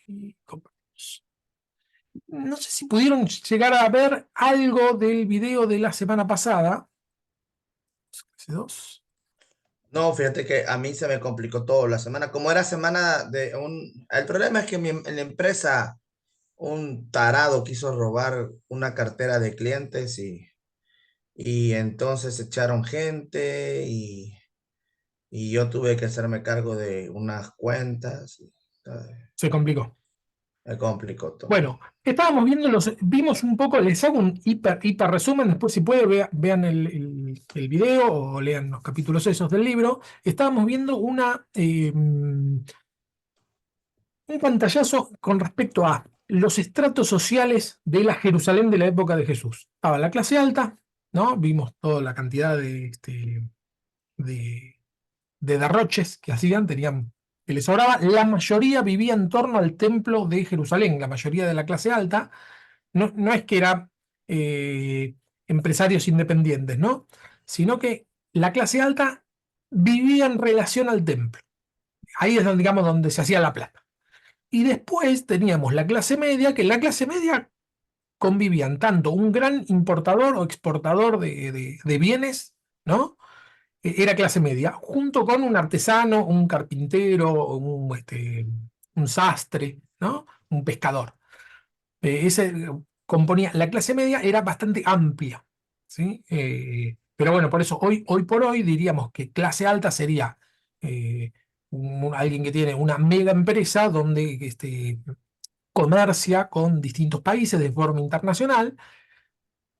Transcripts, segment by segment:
Y compartimos. No sé si pudieron llegar a ver algo del video de la semana pasada. Clase 2. No, fíjate que a mí se me complicó todo la semana. Como era semana de un... El problema es que en la empresa un tarado quiso robar una cartera de clientes y entonces echaron gente y yo tuve que hacerme cargo de unas cuentas. Ay, Se complicó. me complicó todo. Bueno, estábamos viendo vimos un poco, les hago un hiper resumen, después si puede vean el video o lean los capítulos esos del libro. Estábamos viendo un pantallazo con respecto a los estratos sociales de la Jerusalén de la época de Jesús. Estaba la clase alta, ¿no? Vimos toda la cantidad de, de derroches que hacían, que les sobraba. La mayoría vivía en torno al templo de Jerusalén, la mayoría de la clase alta. No es que eran eh, empresarios independientes, ¿no? Sino que la clase alta vivía en relación al templo. Ahí es donde, digamos, donde se hacía la plata. Y después teníamos la clase media, que en la clase media convivían tanto un gran importador o exportador de bienes, ¿no? Era clase media, junto con un artesano, un carpintero, un sastre, ¿no? Un pescador. Componía, la clase media era bastante amplia, ¿sí? Pero bueno, por eso hoy por hoy diríamos que clase alta sería alguien que tiene una mega empresa donde comercia con distintos países de forma internacional,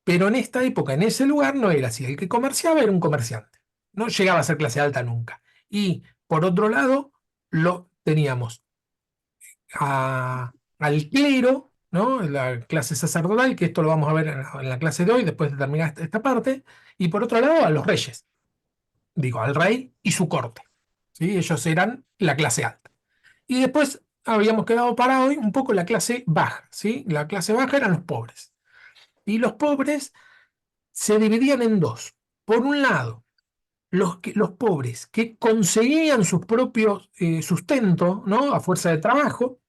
pero en esta época, en ese lugar, no era así. El que comerciaba era un comerciante. No llegaba a ser clase alta nunca. Y por otro lado, lo teníamos al clero, ¿no? La clase sacerdotal, que esto lo vamos a ver en la clase de hoy, después de terminar esta parte. Y por otro lado, a los reyes. Digo, al rey y su corte. ¿Sí? Ellos eran la clase alta. Y después habíamos quedado para hoy un poco la clase baja. ¿Sí? La clase baja eran los pobres. Y los pobres se dividían en dos. Por un lado, los pobres que conseguían sus propios sustento, ¿no? A fuerza de trabajo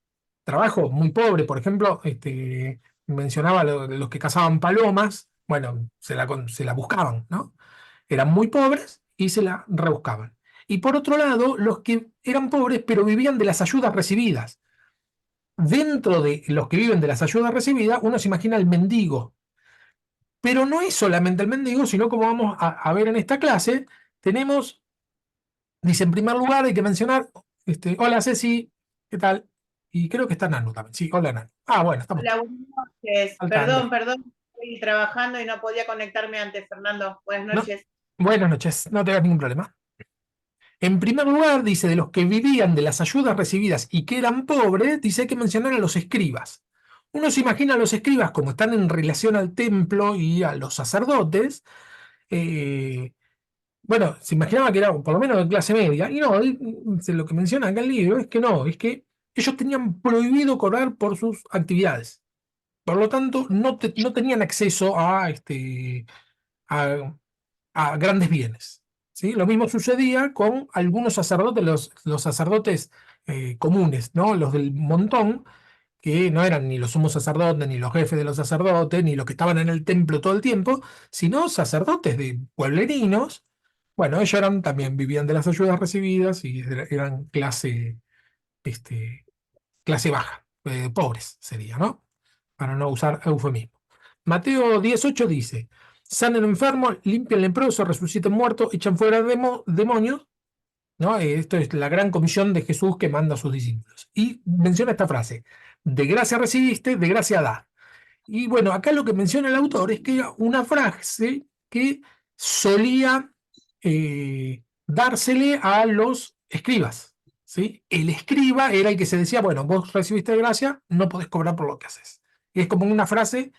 muy pobre, por ejemplo, mencionaba los que cazaban palomas, bueno, se la buscaban, ¿no? Eran muy pobres y se la rebuscaban. Y por otro lado, los que eran pobres pero vivían de las ayudas recibidas. Dentro de los que viven de las ayudas recibidas, uno se imagina el mendigo, pero no es solamente el mendigo, sino como vamos a ver en esta clase, tenemos, dice, en primer lugar hay que mencionar, hola Ceci, ¿qué tal? Y creo que está Nanu también, sí, hola Nanu. Ah, bueno, estamos Hola, buenas noches. saltando. Perdón, estoy trabajando y no podía conectarme antes, Fernando. Buenas No, noches. buenas noches, no tengas ningún problema. En primer lugar, dice, de los que vivían de las ayudas recibidas y que eran pobres, dice hay que mencionar a los escribas. Uno se imagina a los escribas como están en relación al templo y a los sacerdotes, eh, bueno, se imaginaba que era por lo menos de clase media, y no, lo que menciona acá el libro es que no, es que ellos tenían prohibido cobrar por sus actividades. Por lo tanto, no tenían acceso a, a grandes bienes. ¿Sí? Lo mismo sucedía con algunos sacerdotes, los sacerdotes comunes, ¿no? Los del montón, que no eran ni los sumos sacerdotes, ni los jefes de los sacerdotes, ni los que estaban en el templo todo el tiempo, sino sacerdotes de pueblerinos. Bueno, ellos también vivían de las ayudas recibidas y eran clase baja, pobres sería, ¿no? Para no usar eufemismo. Mateo 18 dice, sanen enfermos, limpian leprosos, resucitan muertos, echan fuera demonios, ¿no? Esto es la gran comisión de Jesús que manda a sus discípulos. Y menciona esta frase, de gracia recibiste, de gracia da. Y bueno, acá lo que menciona el autor es que era una frase que solía dársele a los escribas, ¿sí? El escriba era el que se decía, bueno, vos recibiste de gracia, no podés cobrar por lo que haces. Y es como una frase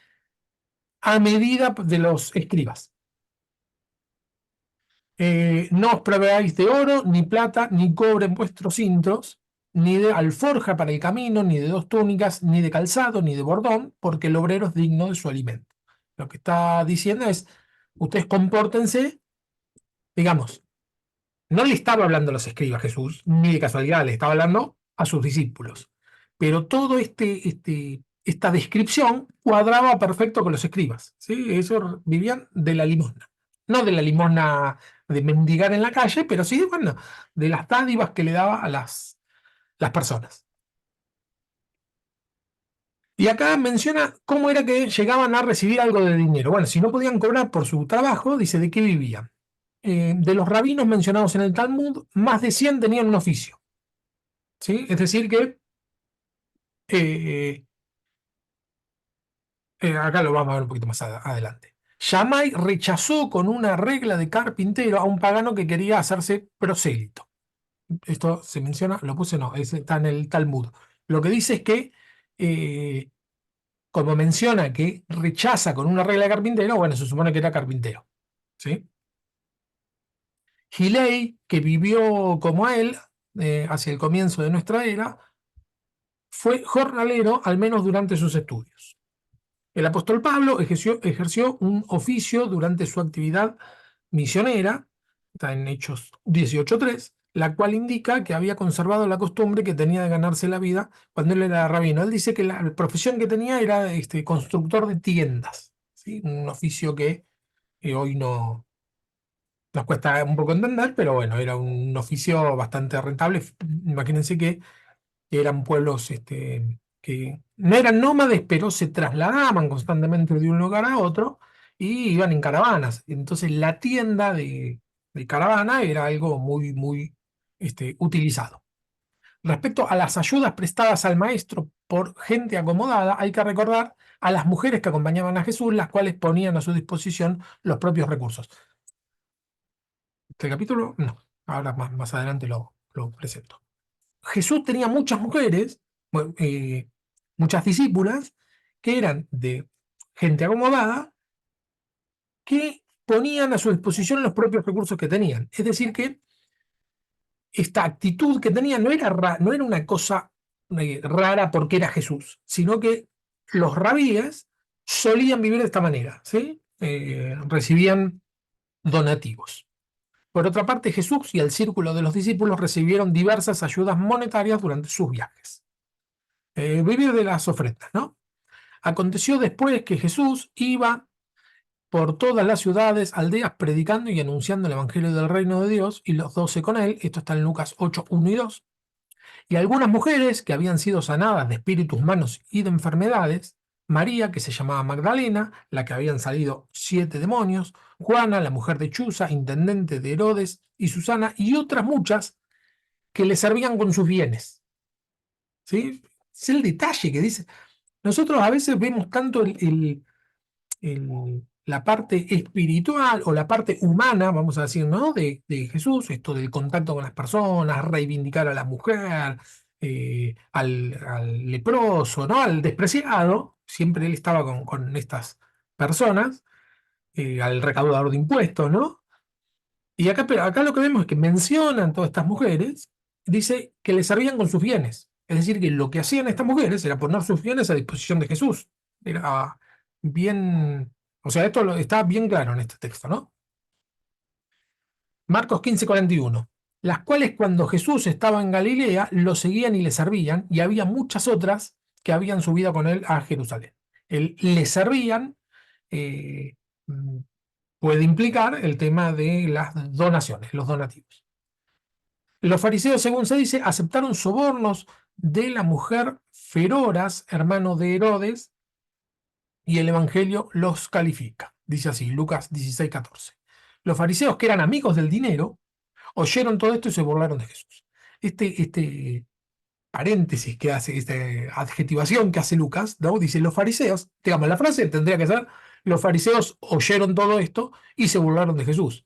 a medida de los escribas. No os proveáis de oro, ni plata, ni cobre en vuestros cintos, ni de alforja para el camino, ni de dos túnicas, ni de calzado, ni de bordón, porque el obrero es digno de su alimento. Lo que está diciendo es, ustedes compórtense, digamos, no le estaba hablando a los escribas Jesús, ni de casualidad, le estaba hablando a sus discípulos. pero todo esta descripción cuadraba perfecto con los escribas, ¿sí? Ellos vivían de la limosna. No de la limosna de mendigar en la calle, pero sí, bueno, de las dádivas que le daba a las personas. Y acá menciona cómo era que llegaban a recibir algo de dinero. Bueno, si no podían cobrar por su trabajo, dice de qué vivían. De los rabinos mencionados en el Talmud, más de 100 tenían un oficio, ¿sí? Es decir que eh, acá lo vamos a ver un poquito más adelante. Shammai rechazó con una regla de carpintero a un pagano que quería hacerse prosélito. Esto se menciona, lo puse, no, está en el Talmud. Lo que dice es que, eh, como menciona que rechaza con una regla de carpintero, bueno, se supone que era carpintero. ¿Sí? Gilei, que vivió como él hacia el comienzo de nuestra era, fue jornalero al menos durante sus estudios. El apóstol Pablo ejerció un oficio durante su actividad misionera, está en Hechos 18:3, la cual indica que había conservado la costumbre que tenía de ganarse la vida cuando él era rabino. Él dice que la profesión que tenía era constructor de tiendas, ¿sí? Un oficio que hoy no nos cuesta un poco entender, pero bueno, era un oficio bastante rentable. Imagínense que eran pueblos que no eran nómades, pero se trasladaban constantemente de un lugar a otro y iban en caravanas. Entonces la tienda de caravana era algo muy, muy utilizado. Respecto a las ayudas prestadas al maestro por gente acomodada, hay que recordar a las mujeres que acompañaban a Jesús, las cuales ponían a su disposición los propios recursos. Este capítulo, no, ahora más adelante lo presento. Jesús tenía muchas mujeres, bueno, muchas discípulas, que eran de gente acomodada, que ponían a su disposición los propios recursos que tenían. Es decir, que esta actitud que tenían no era una cosa rara porque era Jesús, sino que los rabíes solían vivir de esta manera, ¿sí? Recibían donativos. Por otra parte, Jesús y el círculo de los discípulos recibieron diversas ayudas monetarias durante sus viajes. Vivir de las ofrendas, ¿no? Aconteció después que Jesús iba por todas las ciudades, aldeas, predicando y anunciando el Evangelio del Reino de Dios, y los 12 con él, esto está en Lucas 8, 1 y 2, y algunas mujeres que habían sido sanadas de espíritus malos y de enfermedades, María, que se llamaba Magdalena, la que habían salido 7 demonios, Juana, la mujer de Chuza, intendente de Herodes, y Susana, y otras muchas que le servían con sus bienes. ¿Sí? Es el detalle que dice. Nosotros a veces vemos tanto la parte espiritual o la parte humana, vamos a decir, ¿no? De Jesús, esto del contacto con las personas, reivindicar a la mujer, al leproso, ¿no? Al despreciado, siempre él estaba con estas personas, al recaudador de impuestos, ¿no? Y acá, pero acá lo que vemos es que mencionan todas estas mujeres, dice que le servían con sus bienes. Es decir, que lo que hacían estas mujeres era poner sus bienes a disposición de Jesús. Era bien, o sea, está bien claro en este texto, ¿no? Marcos 15:41. Las cuales cuando Jesús estaba en Galilea, lo seguían y le servían, y había muchas otras que habían subido con él a Jerusalén. Le servían, eh, mm, puede implicar el tema de las donaciones, los donativos. Los fariseos, según se dice, aceptaron sobornos de la mujer Feroras, hermano de Herodes, y el Evangelio los califica. Dice así, Lucas 16:14. Los fariseos, que eran amigos del dinero, oyeron todo esto y se burlaron de Jesús. Este paréntesis que hace, esta adjetivación que hace Lucas, ¿no? Dice, los fariseos, digamos, la frase tendría que ser, los fariseos oyeron todo esto y se burlaron de Jesús.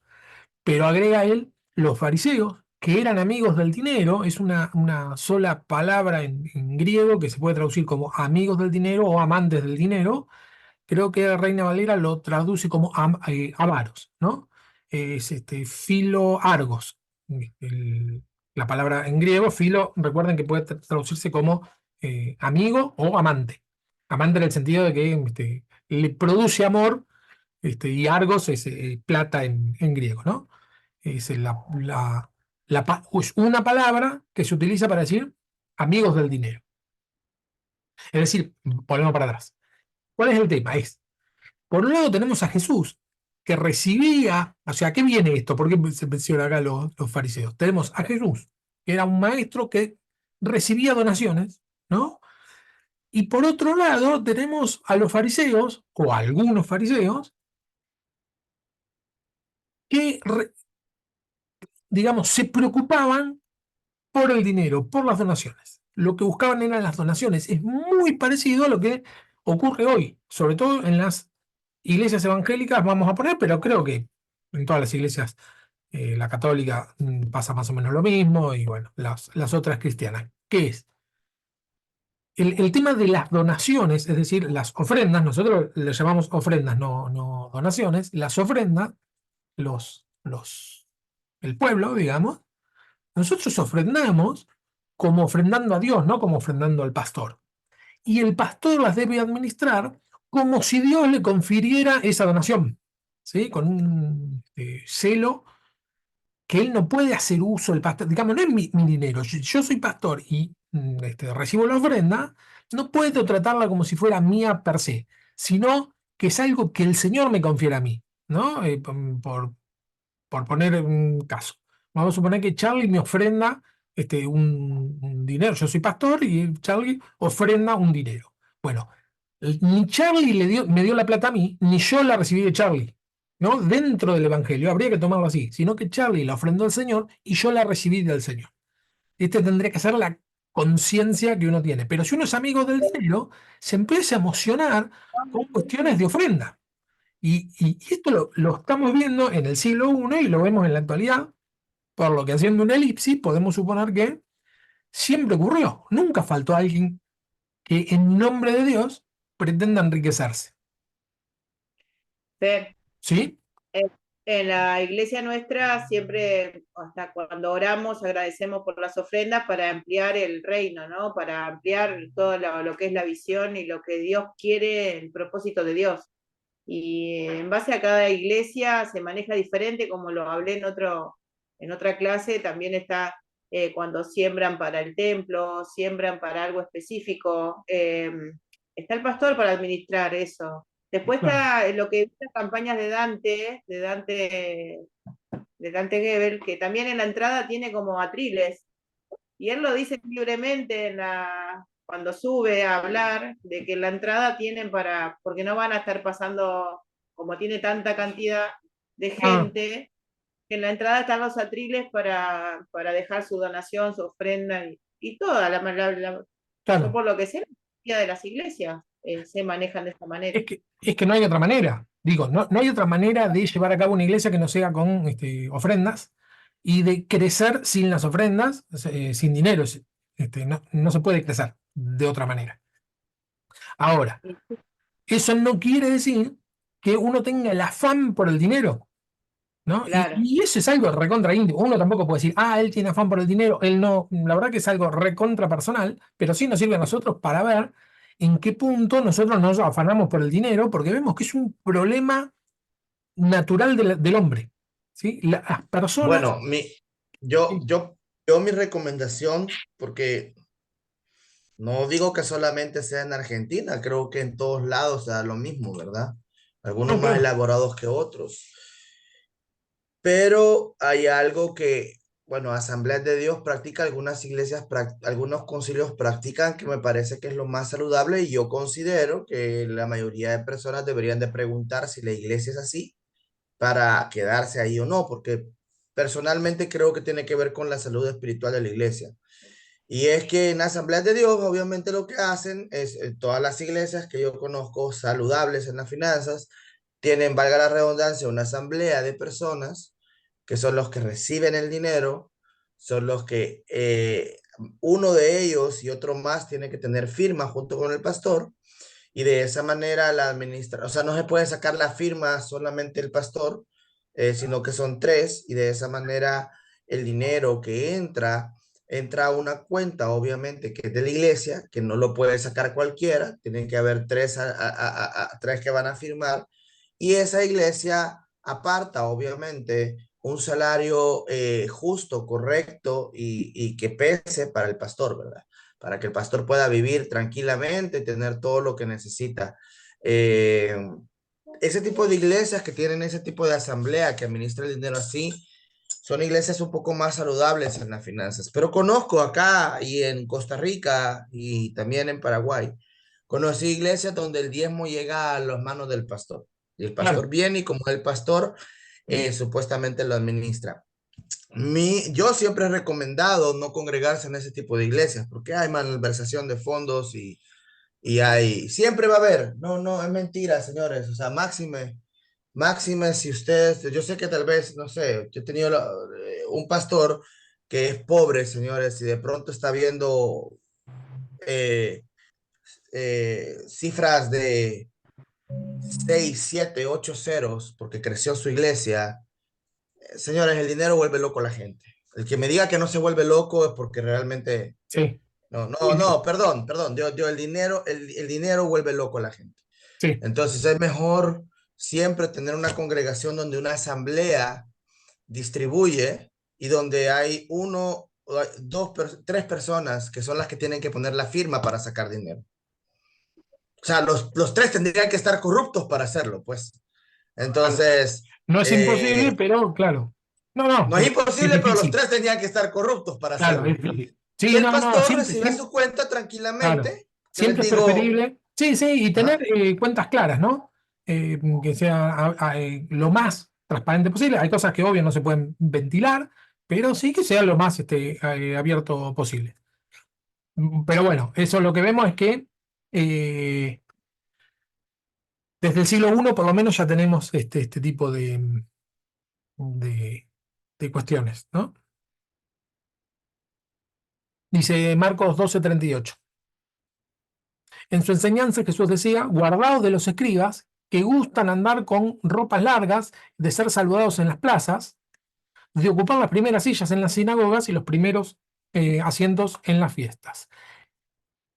Pero agrega él, los fariseos, que eran amigos del dinero, es una sola palabra en griego que se puede traducir como amigos del dinero o amantes del dinero. Creo que Reina Valera lo traduce como avaros, ¿no? Es filo argos. El- la palabra en griego, filo, recuerden que puede traducirse como amigo o amante. Amante en el sentido de que le produce amor, y argos es plata en griego, ¿no? Es es una palabra que se utiliza para decir amigos del dinero. Es decir, volvemos para atrás. ¿Cuál es el tema? Por un lado tenemos a Jesús, que recibía, o sea, ¿qué viene esto? ¿Por qué se menciona acá los fariseos? Tenemos a Jesús, que era un maestro que recibía donaciones, ¿no? Y por otro lado tenemos a los fariseos, o a algunos fariseos, que, digamos, se preocupaban por el dinero, por las donaciones. Lo que buscaban eran las donaciones. Es muy parecido a lo que ocurre hoy, sobre todo en las iglesias evangélicas, vamos a poner, pero creo que en todas las iglesias, la católica pasa más o menos lo mismo, y bueno, las otras cristianas. ¿Qué es? El tema de las donaciones, es decir, las ofrendas, nosotros le llamamos ofrendas, no donaciones, las ofrendas, el pueblo, digamos, nosotros ofrendamos como ofrendando a Dios, no como ofrendando al pastor. Y el pastor las debe administrar como si Dios le confiriera esa donación, ¿sí? Con un celo que él no puede hacer uso del pastor. Digamos, no es mi dinero. Yo soy pastor y recibo la ofrenda, no puedo tratarla como si fuera mía per se, sino que es algo que el Señor me confiere a mí, ¿no? Por poner un caso. Vamos a suponer que Charlie me ofrenda un dinero. Yo soy pastor y Charlie ofrenda un dinero. Bueno, ni Charlie me dio la plata a mí, ni yo la recibí de Charlie. ¿No? Dentro del Evangelio habría que tomarlo así, sino que Charlie la ofrendó al Señor y yo la recibí del Señor. Tendría que ser la conciencia que uno tiene. Pero si uno es amigo del dinero, se empieza a emocionar con cuestiones de ofrenda. Y esto lo estamos viendo en el siglo I y lo vemos en la actualidad, por lo que haciendo una elipsis podemos suponer que siempre ocurrió. Nunca faltó alguien que en nombre de Dios pretenda enriquecerse. Fer, ¿Sí? en en la iglesia nuestra siempre, hasta cuando oramos, agradecemos por las ofrendas para ampliar el reino, ¿no? Para ampliar todo lo que es la visión y lo que Dios quiere, el propósito de Dios. Y en base a cada iglesia se maneja diferente, como lo hablé en otra clase, también está cuando siembran para el templo, siembran para algo específico. Está el pastor para administrar eso. Después Claro. está lo que las campañas de Dante Gebel, que también en la entrada tiene como atriles, y él lo dice libremente cuando sube a hablar, de que en la entrada tienen porque no van a estar pasando, como tiene tanta cantidad de Ah, gente, que en la entrada están los atriles para dejar su donación, su ofrenda y toda yo claro. por lo que sé, la mayoría de las iglesias se manejan de esta manera. Es que no hay otra manera. Digo, no hay otra manera de llevar a cabo una iglesia que no sea con ofrendas y de crecer sin las ofrendas, sin dinero. No se puede crecer de otra manera. Ahora, eso no quiere decir que uno tenga el afán por el dinero, ¿no? Y, Claro. y eso es algo recontra íntimo. Uno tampoco puede decir, él tiene afán por el dinero, él no. La verdad que es algo recontra personal, pero sí nos sirve a nosotros para ver en qué punto nosotros nos afanamos por el dinero, porque vemos que es un problema natural del hombre, ¿sí? Las personas. Bueno, yo, Sí, yo, yo mi recomendación, porque no digo que solamente sea en Argentina, creo que en todos lados sea lo mismo, ¿verdad? Algunos no, más claro, elaborados que otros. Pero hay algo que, bueno, Asambleas de Dios practica, algunas iglesias, algunos concilios practican que me parece que es lo más saludable y yo considero que la mayoría de personas deberían de preguntar si la iglesia es así para quedarse ahí o no, porque personalmente creo que tiene que ver con la salud espiritual de la iglesia. Y es que en Asambleas de Dios, obviamente lo que hacen es, todas las iglesias que yo conozco saludables en las finanzas, tienen, valga la redundancia, una asamblea de personas que son los que reciben el dinero, son los que uno de ellos y otro más tiene que tener firma junto con el pastor y de esa manera la administra, o sea, no se puede sacar la firma solamente el pastor, sino que son tres y de esa manera el dinero que entra a una cuenta, obviamente, que es de la iglesia, que no lo puede sacar cualquiera, tienen que haber tres, tres que van a firmar y esa iglesia aparta, obviamente, un salario justo, correcto y que pese para el pastor, ¿verdad? Para que el pastor pueda vivir tranquilamente y tener todo lo que necesita. Eh, Ese tipo de iglesias que tienen ese tipo de asamblea que administra el dinero así, son iglesias un poco más saludables en las finanzas. Pero conozco acá y en Costa Rica y también en Paraguay, conocí iglesias donde el diezmo llega a las manos del pastor. Y el Claro, pastor viene y como el pastor supuestamente lo administra. Yo siempre he recomendado no congregarse en ese tipo de iglesias porque hay malversación de fondos y hay, siempre va a haber, no, no, es mentira, señores, o sea, máxime si ustedes, yo sé que tal vez, no sé, yo he tenido un pastor que es pobre, señores, y de pronto está viendo eh, cifras de 6 7 8 ceros porque creció su iglesia. Señores, el dinero vuelve loco a la gente. El que me diga que no se vuelve loco es porque realmente, sí, no, sí, no, sí, no, perdón, el dinero vuelve loco a la gente. sí. Entonces es mejor siempre tener una congregación donde una asamblea distribuye y donde hay uno, dos, tres personas que son las que tienen que poner la firma para sacar dinero. O sea, los tres tendrían que estar corruptos para hacerlo, pues. Claro. Entonces, No es imposible, eh, pero claro. No, no, no es pero es imposible, pero los difícil. tres tendrían que estar corruptos para Claro, es hacerlo. difícil. Y Sí, el no, no, pastor siempre, recibe siempre, su cuenta claro. tranquilamente. Yo les Siempre es digo, preferible. Sí, sí, y tener ajá, cuentas claras, ¿no? Que sea lo más transparente posible. Hay cosas que obvio no se pueden ventilar, pero sí que sea lo más abierto posible. Pero bueno, eso lo que vemos es que eh, desde el siglo I por lo menos ya tenemos este tipo de, de cuestiones, ¿no? Dice Marcos 12:38. En su enseñanza Jesús decía, guardaos de los escribas que gustan andar con ropas largas, de ser saludados en las plazas, de ocupar las primeras sillas en las sinagogas y los primeros asientos en las fiestas.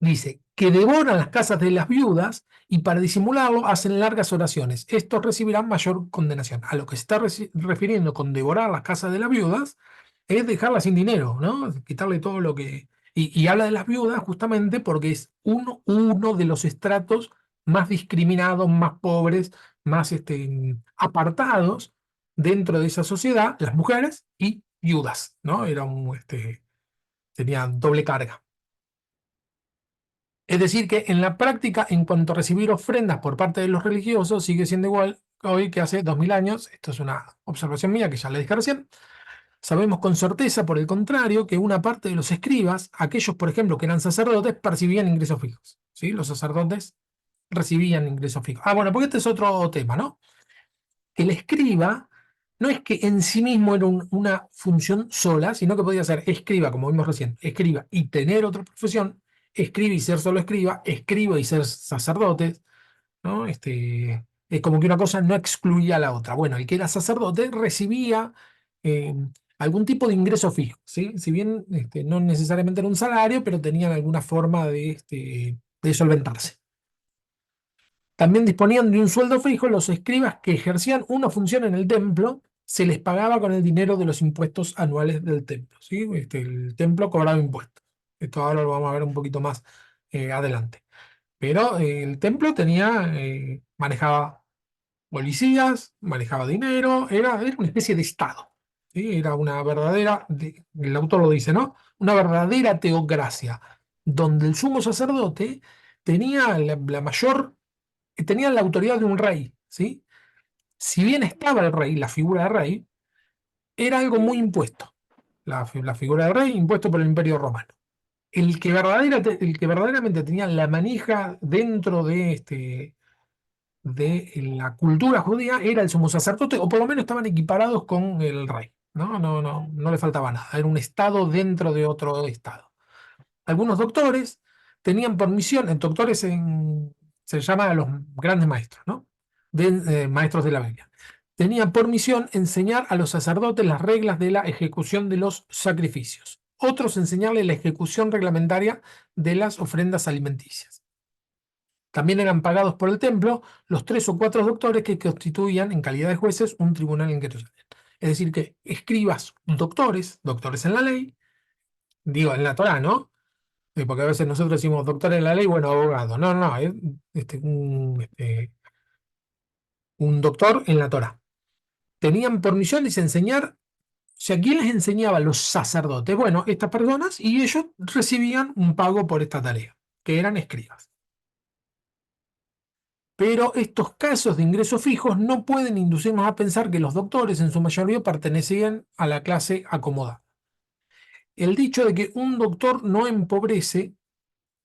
Dice, que devoran las casas de las viudas y para disimularlo hacen largas oraciones. Estos recibirán mayor condenación. A lo que se está refiriendo con devorar las casas de las viudas es dejarlas sin dinero, ¿no? Quitarle todo lo que... Y habla de las viudas justamente porque es uno de los estratos más discriminados, más pobres, más apartados dentro de esa sociedad, las mujeres y viudas, ¿no? Tenían doble carga. Es decir, que en la práctica, en cuanto a recibir ofrendas por parte de los religiosos, sigue siendo igual hoy que hace 2000 años. Esto es una observación mía que ya le dije recién. Sabemos con certeza, por el contrario, que una parte de los escribas, aquellos, por ejemplo, que eran sacerdotes, percibían ingresos fijos. ¿Sí? Los sacerdotes recibían ingresos fijos. Ah, bueno, porque este es otro tema, ¿no? El escriba no es que en sí mismo era una función sola, sino que podía ser escriba, como vimos recién, escriba y tener otra profesión, escriba y ser solo escriba y ser sacerdote, ¿no? Es como que una cosa no excluía a la otra. Bueno, el que era sacerdote recibía eh, algún tipo de ingreso fijo, ¿sí? Si bien no necesariamente era un salario, pero tenían alguna forma de solventarse. También disponían de un sueldo fijo los escribas que ejercían una función en el templo, se les pagaba con el dinero de los impuestos anuales del templo, ¿sí? El templo cobraba impuestos. Esto ahora lo vamos a ver un poquito más adelante. Pero el templo manejaba policías, manejaba dinero, era una especie de Estado, ¿sí? Era una verdadera, el autor lo dice, ¿no? Una verdadera teocracia, donde el sumo sacerdote tenía la mayor tenían la autoridad de un rey, ¿sí? Si bien estaba el rey, la figura de rey, era algo muy impuesto. La figura del rey impuesto por el Imperio Romano. El que verdaderamente tenía la manija dentro de la cultura judía era el sumo sacerdote, o por lo menos estaban equiparados con el rey. No, no, no, no le faltaba nada. Era un estado dentro de otro estado. Algunos doctores tenían por misión, se llama a los grandes maestros, ¿no? Maestros de la Biblia. Tenían por misión enseñar a los sacerdotes las reglas de la ejecución de los sacrificios. Otros enseñarles la ejecución reglamentaria de las ofrendas alimenticias. También eran pagados por el templo los 3 o 4 doctores que constituían, en calidad de jueces, un tribunal en Jerusalén. Es decir, que escribas doctores en la ley, digo, en la Torá, ¿no? Porque a veces nosotros decimos doctor en la ley, bueno, abogado. No, no, es un doctor en la Torá. Tenían por misión enseñar, o sea, ¿quién les enseñaba? Los sacerdotes. Bueno, estas personas, y ellos recibían un pago por esta tarea, que eran escribas. Pero estos casos de ingresos fijos no pueden inducirnos a pensar que los doctores en su mayoría pertenecían a la clase acomodada. El dicho de que un doctor no empobrece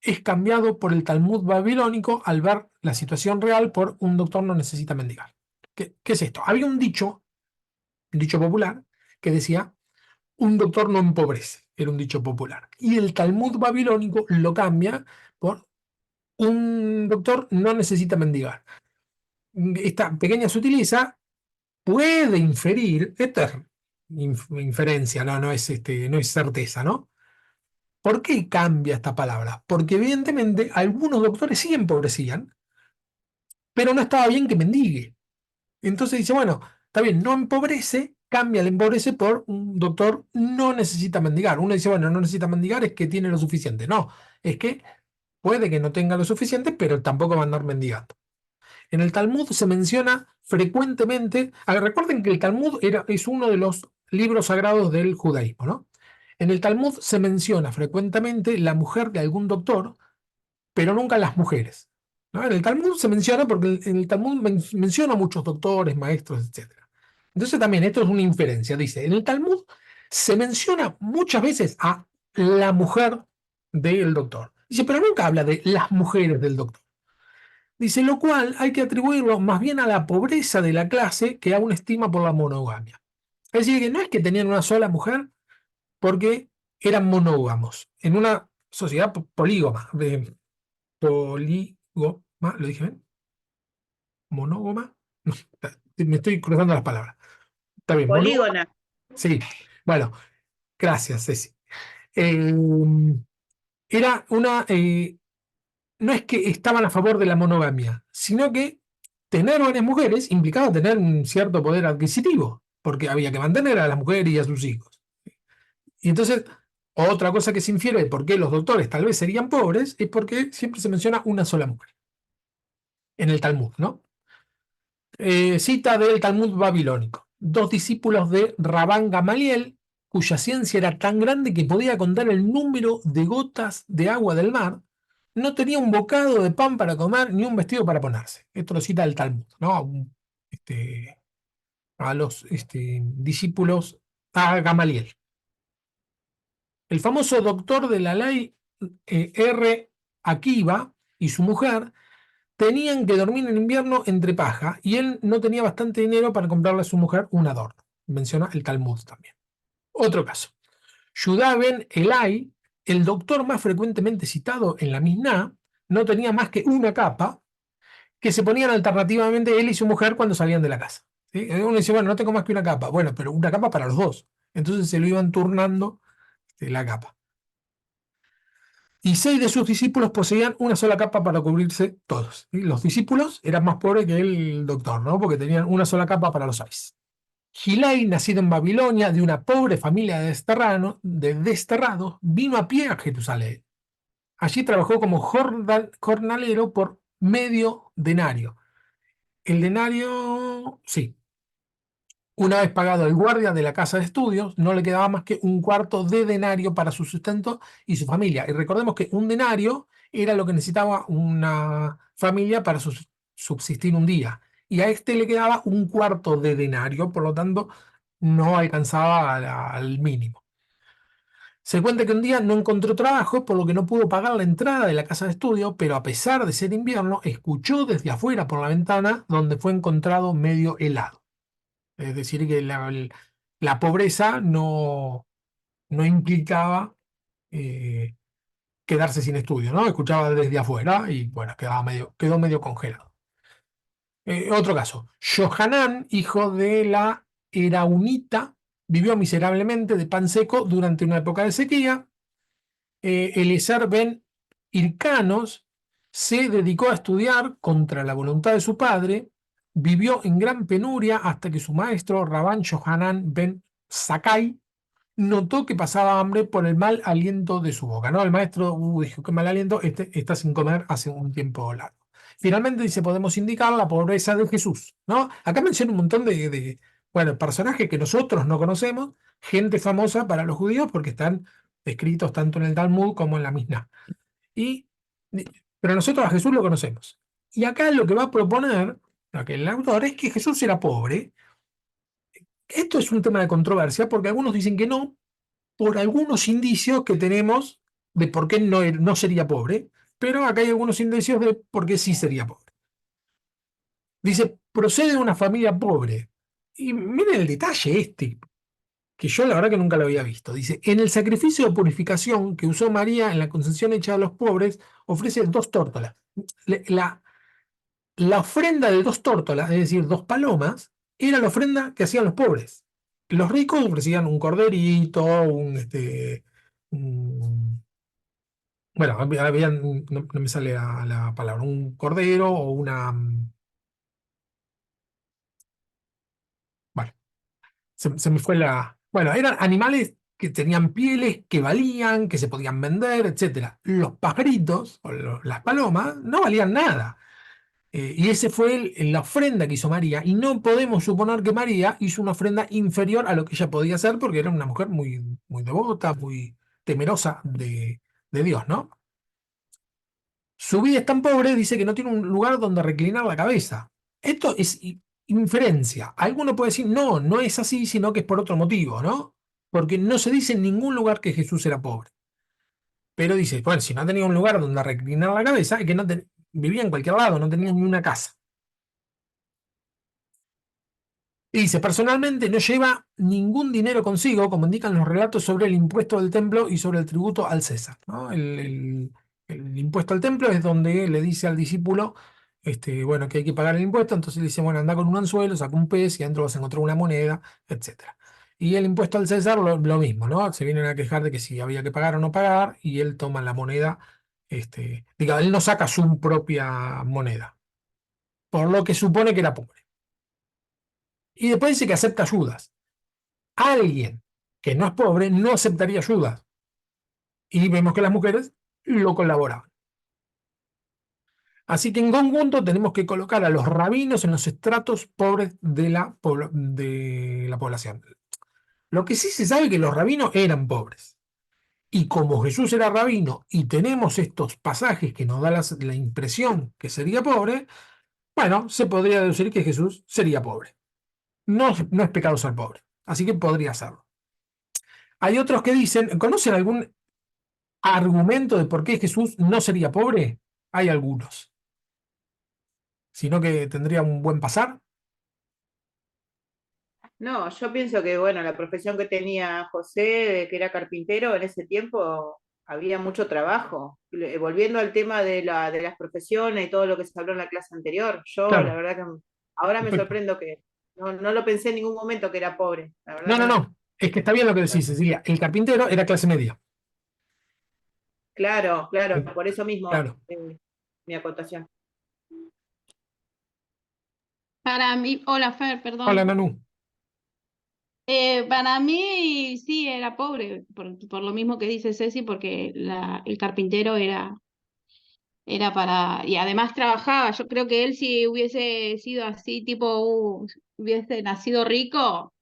es cambiado por el Talmud babilónico al ver la situación real por un doctor no necesita mendigar. ¿Qué es esto? Había un dicho popular, que decía, un doctor no empobrece, era un dicho popular. Y el Talmud babilónico lo cambia por un doctor no necesita mendigar. Esta pequeña sutileza puede inferir, esto es inferencia, no es certeza, ¿no? ¿Por qué cambia esta palabra? Porque evidentemente algunos doctores sí empobrecían, pero no estaba bien que mendigue. Entonces dice, bueno, está bien, no empobrece, cambia el empobrece por un doctor no necesita mendigar. Uno dice, bueno, no necesita mendigar, es que tiene lo suficiente. No, es que puede que no tenga lo suficiente, pero tampoco va a andar mendigando. En el Talmud se menciona frecuentemente, recuerden que el Talmud es uno de los libros sagrados del judaísmo, ¿no? En el Talmud se menciona frecuentemente la mujer de algún doctor, pero nunca las mujeres, ¿no? En el Talmud se menciona porque en el Talmud menciona muchos doctores, maestros, etc. Entonces también esto es una inferencia. Dice, en el Talmud se menciona muchas veces a la mujer del doctor. Dice, pero nunca habla de las mujeres del doctor. Dice, lo cual hay que atribuirlo más bien a la pobreza de la clase que a una estima por la monogamia. Es decir, que no es que tenían una sola mujer porque eran monógamos. En una sociedad polígama, ¿lo dije bien? ¿Monógama? No, me estoy cruzando las palabras. Está bien, monógama. Polígona. Sí, bueno, gracias, Ceci. Eh, era una, no es que estaban a favor de la monogamia, sino que tener varias mujeres implicaba tener un cierto poder adquisitivo, porque había que mantener a las mujeres y a sus hijos. Y entonces, otra cosa que se infiere de por qué los doctores tal vez serían pobres es porque siempre se menciona una sola mujer en el Talmud, ¿no? Cita del Talmud babilónico. Dos discípulos de Rabán Gamaliel, cuya ciencia era tan grande que podía contar el número de gotas de agua del mar, no tenía un bocado de pan para comer ni un vestido para ponerse. Esto lo cita el Talmud, ¿no? A los discípulos, a Gamaliel. El famoso doctor de la ley, R. Akiva, y su mujer tenían que dormir en invierno entre paja y él no tenía bastante dinero para comprarle a su mujer un adorno. Menciona el Talmud también. Otro caso. Yudá ben Elai, el doctor más frecuentemente citado en la Misná, no tenía más que una capa que se ponían alternativamente él y su mujer cuando salían de la casa. ¿Sí? Uno dice, bueno, no tengo más que una capa. Bueno, pero una capa para los dos. Entonces se lo iban turnando la capa. Y 6 de sus discípulos poseían una sola capa para cubrirse todos. ¿Sí? Los discípulos eran más pobres que el doctor, ¿no? Porque tenían una sola capa para los 6. Gilai, nacido en Babilonia, de una pobre familia de desterrados, vino a pie a Jerusalén. Allí trabajó como jornalero por medio denario. El denario, sí. Una vez pagado el guardia de la casa de estudios, no le quedaba más que un cuarto de denario para su sustento y su familia. Y recordemos que un denario era lo que necesitaba una familia para subsistir un día. Y a este le quedaba un cuarto de denario, por lo tanto, no alcanzaba al mínimo. Se cuenta que un día no encontró trabajo, por lo que no pudo pagar la entrada de la casa de estudio, pero a pesar de ser invierno, escuchó desde afuera por la ventana donde fue encontrado medio helado. Es decir, que la pobreza no implicaba eh, quedarse sin estudio, ¿no? Escuchaba desde afuera y bueno, quedó medio congelado. Otro caso, Johanán, hijo de la Eraunita, vivió miserablemente de pan seco durante una época de sequía. Eliezer ben Hircanos se dedicó a estudiar contra la voluntad de su padre vivió en gran penuria hasta que su maestro, Rabban Yohanan ben Zakkai, notó que pasaba hambre por el mal aliento de su boca, ¿no? El maestro dijo, qué mal aliento, este está sin comer hace un tiempo largo. Finalmente dice, podemos indicar la pobreza de Jesús, ¿no? Acá menciona un montón bueno, personajes que nosotros no conocemos, gente famosa para los judíos porque están escritos tanto en el Talmud como en la Mishnah. Y, pero nosotros a Jesús lo conocemos. Y acá lo que va a proponer el autor es que Jesús era pobre. Esto es un tema de controversia porque algunos dicen que no, por algunos indicios que tenemos de por qué no sería pobre, pero acá hay algunos indicios de por qué sí sería pobre. Dice, procede de una familia pobre. Y miren el detalle este, que yo la verdad que nunca lo había visto. Dice, en el sacrificio de purificación que usó María en la concesión hecha a los pobres, ofrece 2 tórtolas. La, la ofrenda de 2 tórtolas, es decir, 2 palomas, era la ofrenda que hacían los pobres. Los ricos ofrecían un corderito, un- bueno, no me sale la palabra, un cordero o bueno, se me fue bueno, eran animales que tenían pieles, que valían, que se podían vender, etcétera. Los pajaritos, o las palomas, no valían nada. Y ese fue la ofrenda que hizo María, y no podemos suponer que María hizo una ofrenda inferior a lo que ella podía hacer, porque era una mujer muy, muy devota, muy temerosa de Dios, ¿no? Su vida es tan pobre, dice que no tiene un lugar donde reclinar la cabeza. Esto es inferencia. Alguno puede decir, no, no es así, sino que es por otro motivo, ¿no? Porque no se dice en ningún lugar que Jesús era pobre. Pero dice, bueno, si no tenía un lugar donde reclinar la cabeza, es que vivía en cualquier lado, no tenía ni una casa. Y dice, personalmente no lleva ningún dinero consigo, como indican los relatos sobre el impuesto del templo y sobre el tributo al César, ¿no? El impuesto al templo es donde le dice al discípulo, bueno, que hay que pagar el impuesto, entonces le dice, bueno, anda con un anzuelo, saca un pez y adentro vas a encontrar una moneda, etcétera. Y el impuesto al César, lo mismo, ¿no? Se vienen a quejar de que si había que pagar o no pagar, y él toma la moneda, diga, él no saca su propia moneda, por lo que supone que era pobre. Y después dice que acepta ayudas. Alguien que no es pobre no aceptaría ayuda. Y vemos que las mujeres lo colaboraban. Así que en conjunto tenemos que colocar a los rabinos en los estratos pobres de la población. Lo que sí se sabe es que los rabinos eran pobres. Y como Jesús era rabino y tenemos estos pasajes que nos da la impresión que sería pobre, bueno, se podría deducir que Jesús sería pobre. No, no es pecado ser pobre, así que podría serlo. Hay otros que dicen, ¿conocen algún argumento de por qué Jesús no sería pobre? Hay algunos, sino que tendría un buen pasar. No, yo pienso que, bueno, la profesión que tenía José, de que era carpintero, en ese tiempo había mucho trabajo. Volviendo al tema de las profesiones y todo lo que se habló en la clase anterior, yo la Claro, verdad que ahora me perfecto. sorprendo que no lo pensé en ningún momento que era pobre. La verdad No, que no, no. no. Es que está bien lo que decís, Cecilia. El carpintero era clase media. Claro, claro, Eh, por eso mismo Claro. mi acotación. Para mí, hola Fer, Hola, perdón. Nanú. Para mí sí era pobre, por lo mismo que dice Ceci, porque el carpintero era para, y además trabajaba. Yo creo que él si hubiese sido así, tipo, hubiese nacido rico,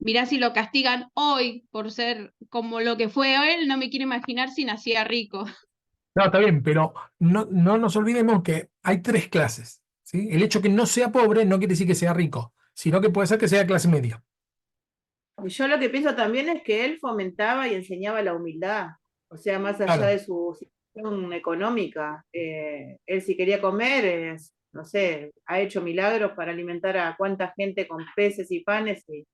mirá si lo castigan hoy por ser como lo que fue él, no me quiero imaginar si nacía rico. No, está bien, pero no nos olvidemos que hay 3 clases. ¿Sí? El hecho que no sea pobre no quiere decir que sea rico, sino que puede ser que sea clase media. Y yo lo que pienso también es que él fomentaba y enseñaba la humildad, o sea, más allá Claro. de su situación económica. Él si quería comer, no sé, ha hecho milagros para alimentar a cuánta gente con peces y panes. Y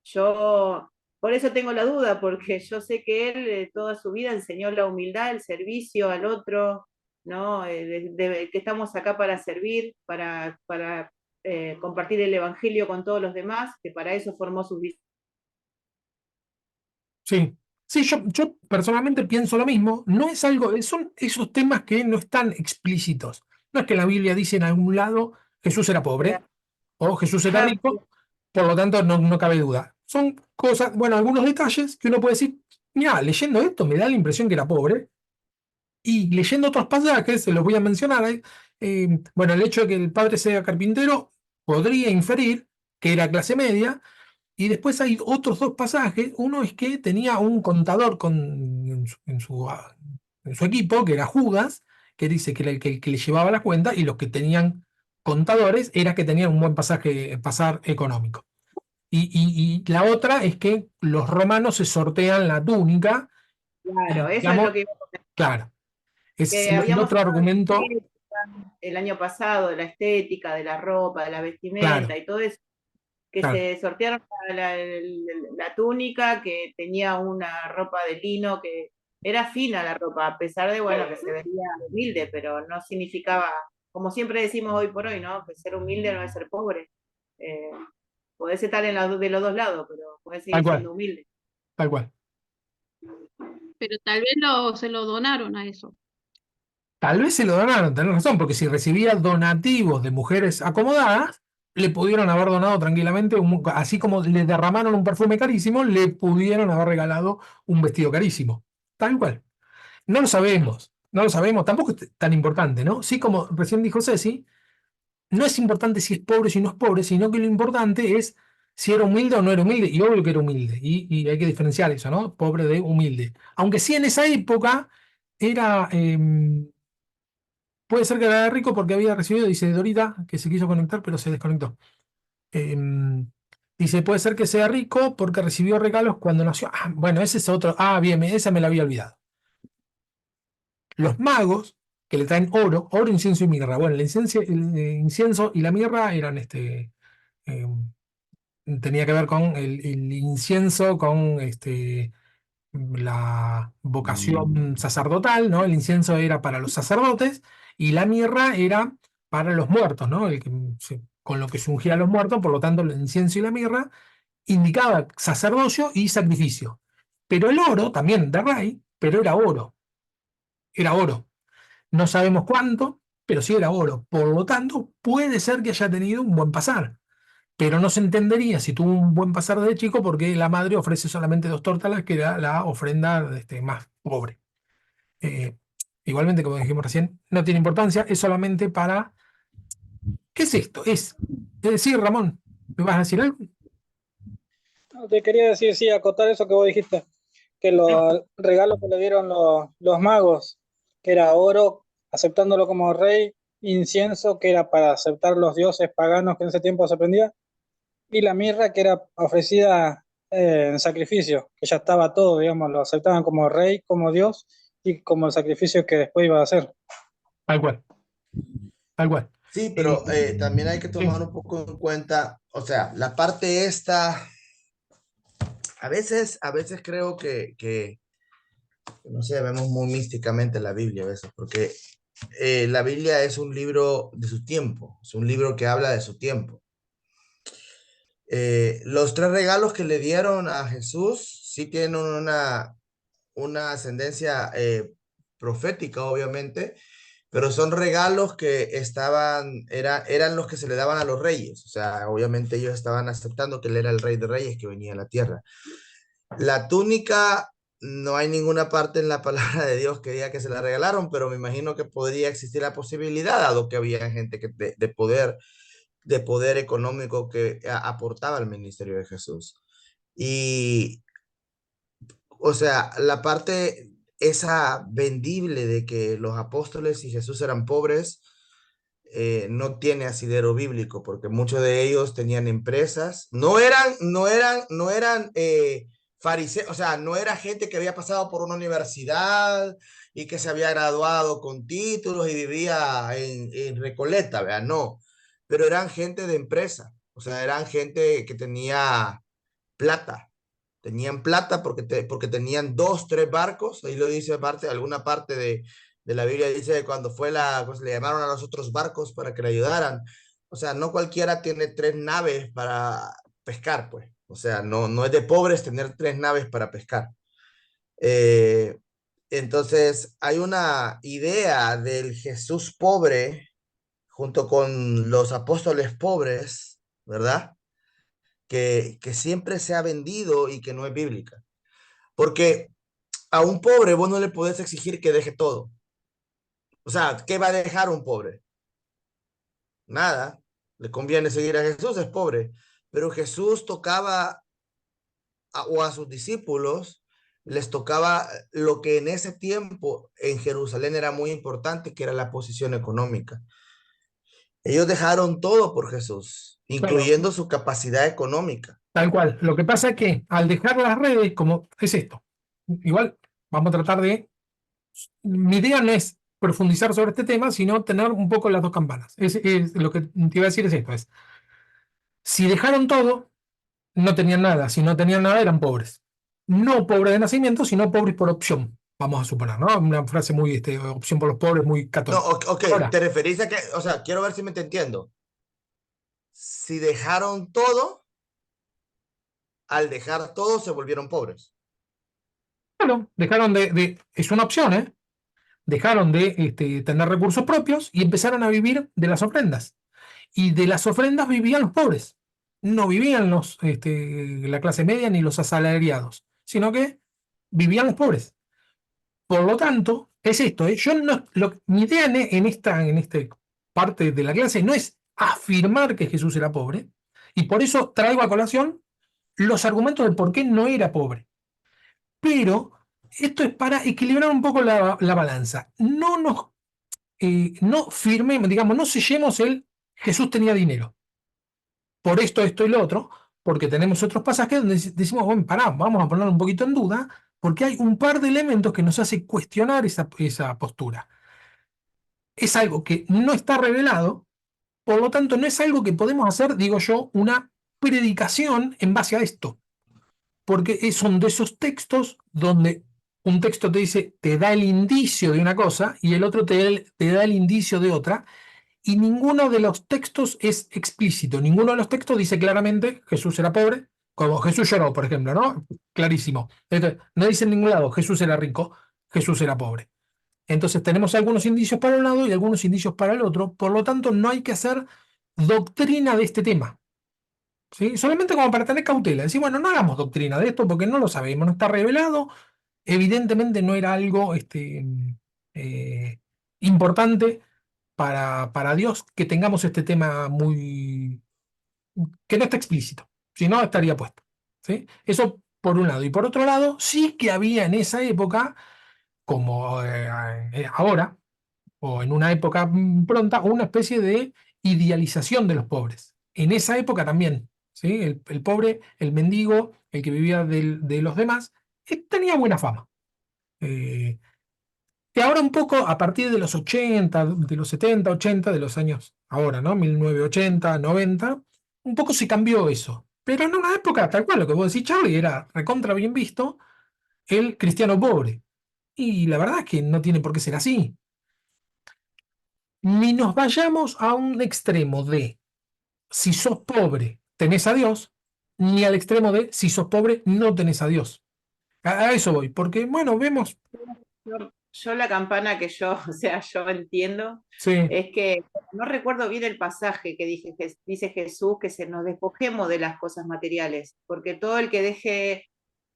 yo, por eso tengo la duda, porque yo sé que él toda su vida enseñó la humildad, el servicio al otro, ¿no? Que estamos acá para servir, para compartir el evangelio con todos los demás, que para eso formó sus Sí. Sí, yo personalmente pienso lo mismo. No es algo, son esos temas que no están explícitos. No es que la Biblia dice en algún lado Jesús era pobre Claro. o Jesús era Ah, rico, por lo tanto no cabe duda. Son cosas, bueno, algunos detalles que uno puede decir, mira, leyendo esto me da la impresión que era pobre, y leyendo otros pasajes, se los voy a mencionar, bueno, el hecho de que el padre sea carpintero podría inferir que era clase media, y después hay otros dos pasajes. Uno es que tenía un contador en su equipo, que era Judas, que dice que era el que le llevaba la cuenta, y los que tenían contadores era que tenían un buen pasar económico. Y la otra es que los romanos se sortean la túnica, claro, y eso es lo digamos, que, claro, ese es que el habíamos otro hablado de la argumento, estética el año pasado, de la estética, de la ropa, de la vestimenta claro, y todo eso, que claro, se sortearon la túnica, que tenía una ropa de lino, que era fina la ropa, a pesar de, bueno, que se veía humilde, pero no significaba, como siempre decimos hoy por hoy, ¿no? Que ser humilde no es ser pobre. Eh, Podés estar de los dos lados, pero podés tal seguir cual, siendo humilde. tal cual. Pero tal vez se lo donaron a eso. Tal vez se lo donaron, tenés razón, porque si recibía donativos de mujeres acomodadas, le pudieron haber donado tranquilamente, así como le derramaron un perfume carísimo, le pudieron haber regalado un vestido carísimo. Tal cual. No lo sabemos, no lo sabemos, tampoco es tan importante, ¿no? Sí, como recién dijo Ceci, no es importante si es pobre o si no es pobre, sino que lo importante es si era humilde o no era humilde, y obvio que era humilde, y hay que diferenciar eso, ¿no? Pobre de humilde. Aunque sí en esa época era... puede ser que era rico porque había recibido, dice Dorita, que se quiso conectar, pero se desconectó. Dice, puede ser que sea rico porque recibió regalos cuando nació. Ah, bueno, ese es otro. Ah, bien, esa me la había olvidado. Los magos que le traen oro, incienso y mirra. Bueno, el incienso y la mirra eran em, tenía que ver con el incienso, con la vocación sacerdotal, ¿no? El incienso era para los sacerdotes y la mirra era para los muertos, ¿no? Con lo que se ungía a los muertos, por lo tanto, el incienso y la mirra indicaba sacerdocio y sacrificio. Pero el oro, también de rey, pero era oro, era oro. No sabemos cuánto, pero sí era oro. Por lo tanto, puede ser que haya tenido un buen pasar. Pero no se entendería si tuvo un buen pasar de chico porque la madre ofrece solamente dos tórtalas, que era la ofrenda más pobre. Eh, igualmente, como dijimos recién, no tiene importancia, es solamente para... ¿Qué es esto? Es decir, Ramón, ¿me vas a decir algo? No, te quería decir, sí, acotar eso que vos dijiste, que los regalos que le dieron los magos, que era oro, aceptándolo como rey, incienso, que era para aceptar los dioses paganos que en ese tiempo se prendía, y la mirra, que era ofrecida en sacrificio, que ya estaba todo, digamos, lo aceptaban como rey, como dios, y como el sacrificio que después iba a hacer. Tal cual, tal cual. Sí, Eh, pero también hay que sí, tomar un poco en cuenta, o sea, la parte esta, a veces creo que, no sé, vemos muy místicamente la Biblia a veces, porque la Biblia es un libro de su tiempo, es un libro que habla de su tiempo. Los tres regalos que le dieron a Jesús sí tienen una ascendencia profética, obviamente, pero son regalos que eran los que se le daban a los reyes. O sea, obviamente ellos estaban aceptando que él era el rey de reyes que venía a la tierra. La túnica, no hay ninguna parte en la palabra de Dios que diga que se la regalaron, pero me imagino que podría existir la posibilidad, dado que había gente de poder económico que aportaba al ministerio de Jesús. Y, o sea, la parte esa vendible de que los apóstoles y Jesús eran pobres, no tiene asidero bíblico, porque muchos de ellos tenían empresas, no eran fariseos, o sea, no era gente que había pasado por una universidad y que se había graduado con títulos y vivía en Recoleta, ¿verdad? No, pero eran gente de empresa, o sea, eran gente que tenía plata. Tenían plata porque tenían dos, tres barcos. Ahí lo dice alguna parte de la Biblia dice que cuando pues le llamaron a los otros barcos para que le ayudaran. O sea, no cualquiera tiene tres naves para pescar, pues. O sea, no es de pobres tener tres naves para pescar. Eh, entonces, hay una idea del Jesús pobre junto con los apóstoles pobres, ¿verdad? Que siempre se ha vendido y que no es bíblica. Porque a un pobre vos no le podés exigir que deje todo. O sea, ¿qué va a dejar un pobre? Nada. Le conviene seguir a Jesús, es pobre. Pero Jesús tocaba o a sus discípulos les tocaba lo que en ese tiempo en Jerusalén era muy importante, que era la posición económica. Ellos dejaron todo por Jesús, Claro, incluyendo su capacidad económica. tal cual. Lo que pasa es que al dejar las redes, como es esto, igual vamos a tratar de. Mi idea no es profundizar sobre este tema, sino tener un poco las dos campanas. Lo que te iba a decir es esto: si dejaron todo, no tenían nada. Si no tenían nada, eran pobres. No pobres de nacimiento, sino pobres por opción, vamos a suponer, ¿no? Una frase muy, opción por los pobres, muy No, católica. ok, Ahora, te referís a que, o sea, quiero ver si me te entiendo. Si dejaron todo, al dejar todo se volvieron pobres. bueno, dejaron es una opción, ¿eh? Dejaron de tener recursos propios y empezaron a vivir de las ofrendas. Y de las ofrendas vivían los pobres. No vivían la clase media ni los asalariados, sino que vivían los pobres. Por lo tanto, es esto, ¿eh? Yo no, mi idea en esta parte de la clase no es afirmar que Jesús era pobre, y por eso traigo a colación los argumentos de por qué no era pobre. Pero esto es para equilibrar un poco la balanza. No firmemos, digamos, no sellemos el Jesús tenía dinero. Por esto y lo otro, porque tenemos otros pasajes donde decimos, bueno, pará, vamos a ponerlo un poquito en duda, porque hay un par de elementos que nos hace cuestionar esa postura. Es algo que no está revelado, por lo tanto, no es algo que podemos hacer, digo yo, una predicación en base a esto, porque son de esos textos donde un texto te dice, te da el indicio de una cosa y el otro te da el indicio de otra, y ninguno de los textos es explícito. Ninguno de los textos dice claramente Jesús era pobre, como Jesús lloró, por ejemplo, ¿no? Clarísimo. Entonces, no dice en ningún lado Jesús era rico, Jesús era pobre. Entonces tenemos algunos indicios para un lado y algunos indicios para el otro, por lo tanto no hay que hacer doctrina de este tema, ¿sí? Solamente como para tener cautela, decir, bueno, no hagamos doctrina de esto porque no lo sabemos, no está revelado, evidentemente no era algo eh, importante para Dios que tengamos este tema que no está explícito, si no estaría puesto, ¿sí? Eso por un lado. Y por otro lado, sí que había en esa época, como ahora, o en una época pronta, una especie de idealización de los pobres. En esa época también, ¿sí? El pobre, el mendigo, el que vivía de los demás, tenía buena fama. Eh, que ahora un poco, a partir de los 80, de los 70, 80, de los años ahora, ¿no? 1980, 90, un poco se cambió eso. Pero en una época, tal cual, lo que vos decís, Charlie, era recontra bien visto el cristiano pobre. Y la verdad es que no tiene por qué ser así. Ni nos vayamos a un extremo de si sos pobre, tenés a Dios, ni al extremo de si sos pobre, no tenés a Dios. A eso voy, porque, bueno, vemos, Yo la campana que yo, o sea, yo entiendo, sí, es que no recuerdo bien el pasaje que dice Jesús, que se nos despojemos de las cosas materiales, porque todo el que deje,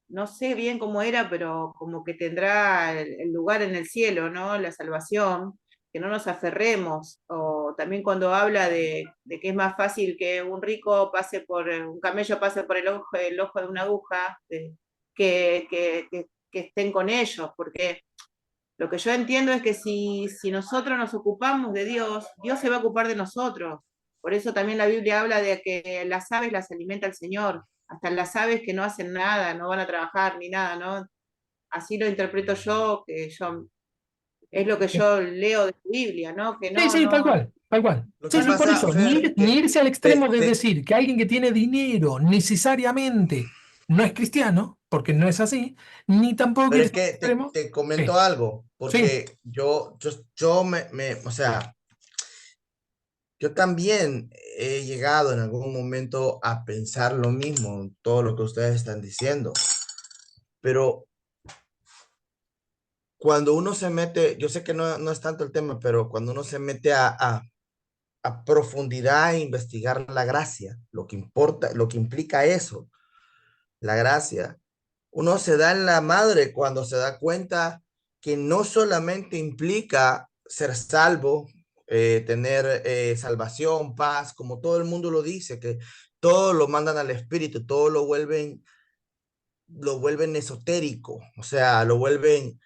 no sé bien cómo era, pero como que tendrá el lugar en el cielo, ¿no? La salvación, que no nos aferremos, o también cuando habla de que es más fácil que un rico un camello pase por el ojo de una aguja, que estén con ellos, porque lo que yo entiendo es que si nosotros nos ocupamos de Dios, Dios se va a ocupar de nosotros. Por eso también la Biblia habla de que las aves las alimenta el Señor, hasta las aves que no hacen nada, no van a trabajar ni nada, ¿no? Así lo interpreto yo, es lo que yo leo de la Biblia, ¿no? Que sí, no, sí, tal no, cual, tal cual. Lo Sí, que no sí, nos por pasa, eso, ni, Fer, ni que irse al extremo te, de te, decir que alguien que tiene dinero necesariamente no es cristiano, porque no es así, ni tampoco pero es irse al que extremo. te comento Sí, algo, sí, porque yo o sea, yo también he llegado en algún momento a pensar lo mismo, todo lo que ustedes están diciendo, pero cuando uno se mete, yo sé que no es tanto el tema, pero cuando uno se mete a profundidad e investigar la gracia, lo que importa, lo que implica eso, la gracia. Uno se da en la madre cuando se da cuenta que no solamente implica ser salvo, tener salvación, paz, como todo el mundo lo dice, que todo lo mandan al espíritu, todo lo vuelven esotérico, o sea, lo vuelven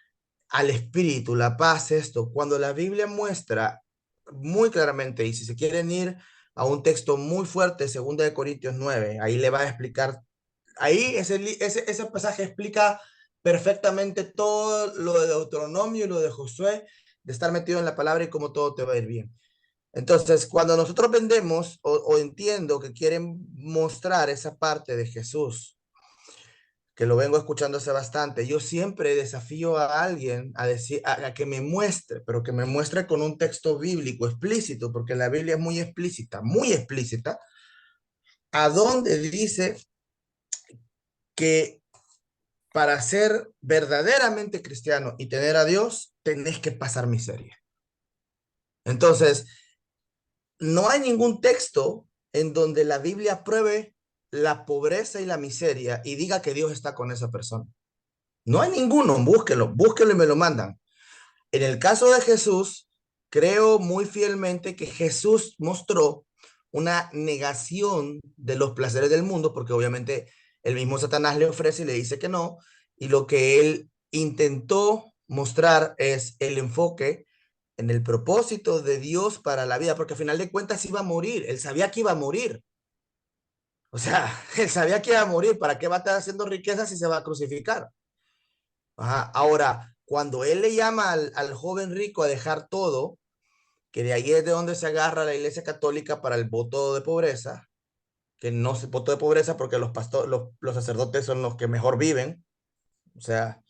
al espíritu, la paz, esto. Cuando la Biblia muestra muy claramente, y si se quieren ir a un texto muy fuerte, 2 Corintios 9, ahí le va a explicar, ahí ese pasaje explica perfectamente todo lo de Deuteronomio y lo de Josué, de estar metido en la palabra y cómo todo te va a ir bien. Entonces, cuando nosotros vendemos o entiendo que quieren mostrar esa parte de Jesús, que lo vengo escuchando hace bastante, yo siempre desafío a alguien a decir, a que me muestre, pero que me muestre con un texto bíblico explícito, porque la Biblia es muy explícita, a donde dice que para ser verdaderamente cristiano y tener a Dios, tenés que pasar miseria. Entonces, no hay ningún texto en donde la Biblia pruebe la pobreza y la miseria y diga que Dios está con esa persona. No hay ninguno, búsquelo y me lo mandan. En el caso de Jesús, creo muy fielmente que Jesús mostró una negación de los placeres del mundo, porque obviamente el mismo Satanás le ofrece y le dice que no, y lo que él intentó mostrar es el enfoque en el propósito de Dios para la vida, porque al final de cuentas iba a morir, él sabía que iba a morir. O sea, él sabía que iba a morir, ¿para qué va a estar haciendo riquezas si se va a crucificar? Ajá. Ahora, cuando él le llama al joven rico a dejar todo, que de ahí es de donde se agarra la Iglesia Católica para el voto de pobreza, que no se voto de pobreza porque los pastores, los sacerdotes son los que mejor viven, o sea,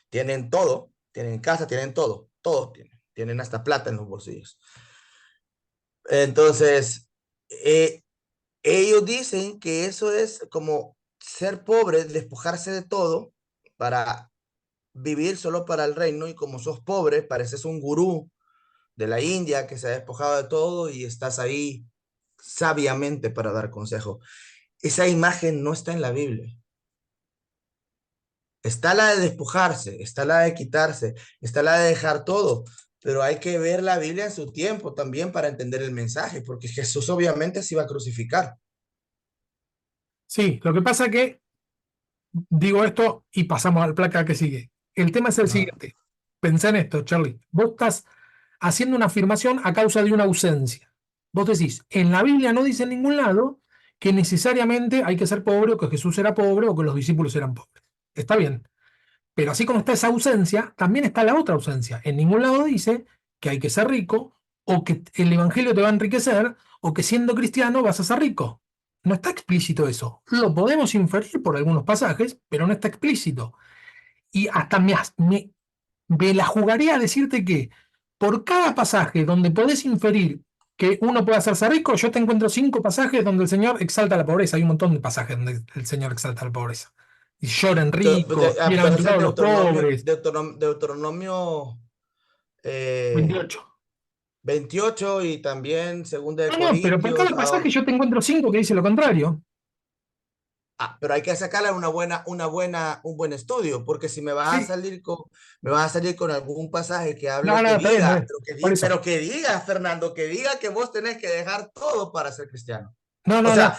tienen todo, tienen casa, tienen todo, todos tienen hasta plata en los bolsillos. Entonces, ellos dicen que eso es como ser pobre, despojarse de todo para vivir solo para el reino, y como sos pobre, pareces un gurú de la India que se ha despojado de todo y estás ahí sabiamente para dar consejo. Esa imagen no está en la Biblia. Está la de despojarse, está la de quitarse, está la de dejar todo, pero hay que ver la Biblia en su tiempo también para entender el mensaje, porque Jesús obviamente se iba a crucificar. Sí, lo que pasa que digo esto y pasamos al placa que sigue. El tema es el Ajá. siguiente. Pensá en esto, Charlie. Vos estás haciendo una afirmación a causa de una ausencia. Vos decís, en la Biblia no dice en ningún lado que necesariamente hay que ser pobre o que Jesús era pobre o que los discípulos eran pobres. Está bien. Pero así como está esa ausencia, también está la otra ausencia. En ningún lado dice que hay que ser rico o que el evangelio te va a enriquecer o que siendo cristiano vas a ser rico. No está explícito eso. Lo podemos inferir por algunos pasajes, pero no está explícito. Y hasta me la jugaría a decirte que por cada pasaje donde podés inferir que uno puede hacerse rico, yo te encuentro 5 pasajes donde el Señor exalta la pobreza. Hay un montón de pasajes donde el Señor exalta la pobreza. Y lloren ricos, Pero ese es bienaventurados los pobres. Deuteronomio 28. 28 y también Segunda de No, no, pero por Corintios. cada pasaje yo te encuentro 5 que dice lo contrario. Pero hay que sacarle un buen estudio, porque si Sí. me vas a salir con algún pasaje que No, hable, no, que está bien, está diga, bien. Por eso. pero que diga, Fernando, que diga que vos tenés que dejar todo para ser cristiano. No, O no, sea, no.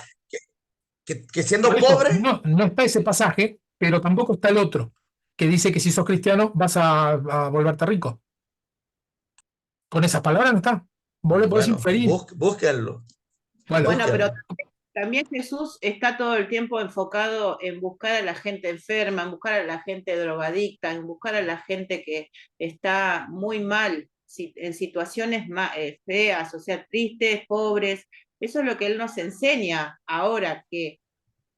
que Por siendo eso, pobre, no, no está ese pasaje, pero tampoco está el otro, que dice que si sos cristiano vas a volverte rico. Con esas palabras no está. Vos le podés bueno, inferir. búsquenlo, Bueno, Bueno, pero búsquenlo. también Jesús está todo el tiempo enfocado en buscar a la gente enferma, en buscar a la gente drogadicta, en buscar a la gente que está muy mal, en situaciones feas, o sea, tristes, pobres. Eso es lo que Él nos enseña ahora, que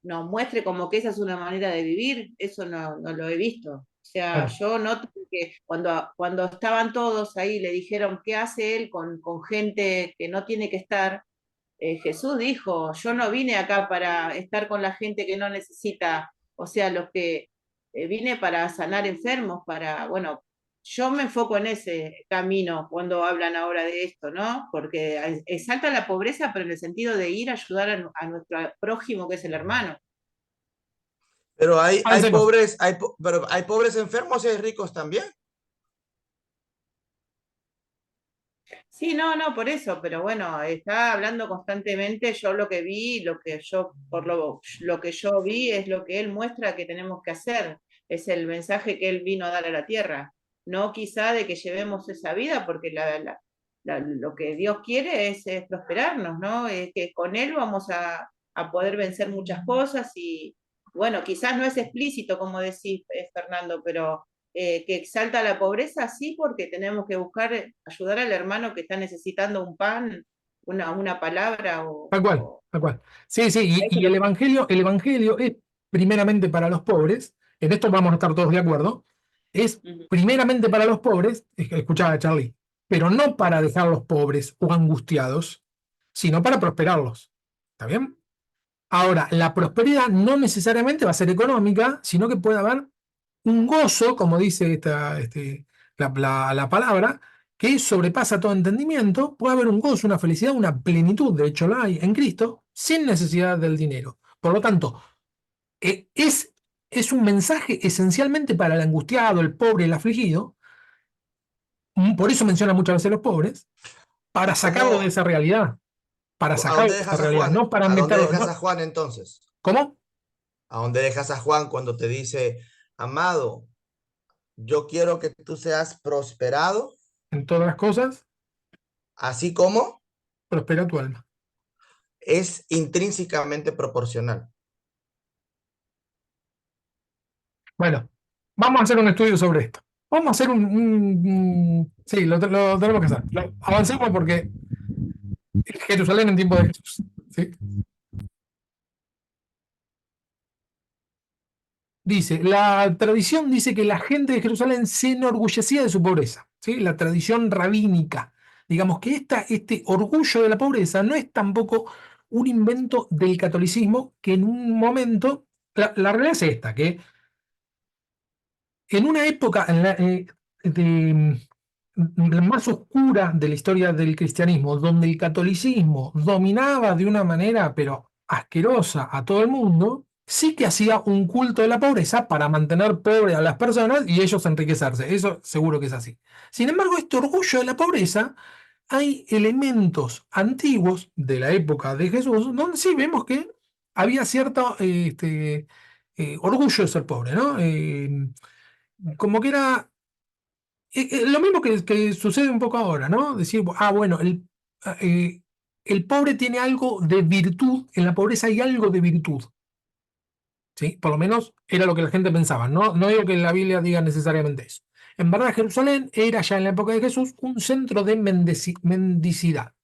nos muestre como que esa es una manera de vivir, eso no lo he visto. O sea, claro. yo noto que cuando estaban todos ahí, le dijeron, ¿qué hace él con gente que no tiene que estar? Jesús dijo, yo no vine acá para estar con la gente que no necesita, o sea, los que vine para sanar enfermos, para, bueno, yo me enfoco en ese camino cuando hablan ahora de esto, ¿no? Porque exalta la pobreza, pero en el sentido de ir a ayudar a nuestro prójimo, que es el hermano. Pero hay Avancemos. pobres, pero hay pobres enfermos y hay ricos también. Sí, no, no, por eso, pero bueno, está hablando constantemente, yo lo que vi, lo que yo vi es lo que él muestra que tenemos que hacer, es el mensaje que él vino a dar a la tierra, no quizá de que llevemos esa vida, porque lo que Dios quiere es prosperarnos, ¿no? Es que con él vamos a poder vencer muchas cosas y bueno, quizás no es explícito como decís, Fernando, pero que exalta la pobreza, sí, porque tenemos que buscar ayudar al hermano que está necesitando un pan, una palabra Tal cual, tal cual. Sí, sí, y el evangelio es primeramente para los pobres, en esto vamos a estar todos de acuerdo, es primeramente para los pobres, escuchaba Charlie, pero no para dejarlos pobres o angustiados, sino para prosperarlos. ¿Está bien? Ahora, la prosperidad no necesariamente va a ser económica, sino que puede haber un gozo, como dice la palabra, que sobrepasa todo entendimiento. Puede haber un gozo, una felicidad, una plenitud, de hecho la hay en Cristo, sin necesidad del dinero. Por lo tanto, eh, es, es un mensaje esencialmente para el angustiado, el pobre, el afligido. Por eso menciona muchas veces a los pobres, para ¿Y sacarlo de cómo, esa realidad, para a sacarlo dónde de esa dejas a realidad, Juan? no para ¿A dónde meterlo. dejas a ¿No? Juan entonces? ¿Cómo? ¿A dónde dejas a Juan cuando te dice, amado, yo quiero que tú seas prosperado, En todas las cosas, así como prospera tu alma. es intrínsecamente proporcional? Bueno, vamos a hacer un estudio sobre esto. Vamos a hacer sí, lo tenemos que hacer. Avancemos porque Jerusalén en tiempo de Jesús. ¿Sí? Dice, la tradición dice que la gente de Jerusalén se enorgullecía de su pobreza. ¿Sí? La tradición rabínica. Digamos que este orgullo de la pobreza no es tampoco un invento del catolicismo que en un momento, la realidad es esta, que en una época la más oscura de la historia del cristianismo, donde el catolicismo dominaba de una manera pero asquerosa a todo el mundo, sí que hacía un culto de la pobreza para mantener pobre a las personas y ellos enriquecerse. Eso seguro que es así. Sin embargo, este orgullo de la pobreza, hay elementos antiguos de la época de Jesús donde sí vemos que había cierto orgullo de ser pobre, ¿no? Como que era lo mismo que sucede un poco ahora, ¿no? Decir, bueno, el pobre tiene algo de virtud, en la pobreza hay algo de virtud, ¿sí? Por lo menos era lo que la gente pensaba, ¿no? No digo que la Biblia diga necesariamente eso. En verdad, Jerusalén era ya en la época de Jesús un centro de mendicidad.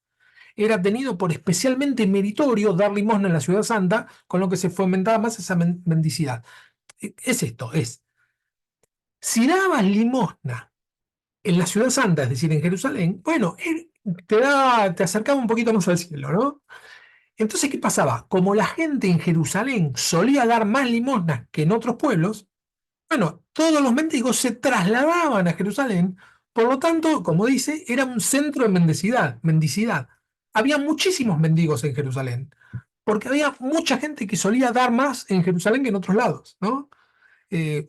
Era tenido por especialmente meritorio dar limosna en la ciudad santa, con lo que se fomentaba más esa mendicidad. Es esto, si dabas limosna en la ciudad santa, es decir, en Jerusalén, bueno, él te acercaba un poquito más al cielo, ¿no? Entonces, ¿qué pasaba? Como la gente en Jerusalén solía dar más limosnas que en otros pueblos, bueno, todos los mendigos se trasladaban a Jerusalén, por lo tanto, como dice, era un centro de mendicidad. Había muchísimos mendigos en Jerusalén, porque había mucha gente que solía dar más en Jerusalén que en otros lados, ¿no?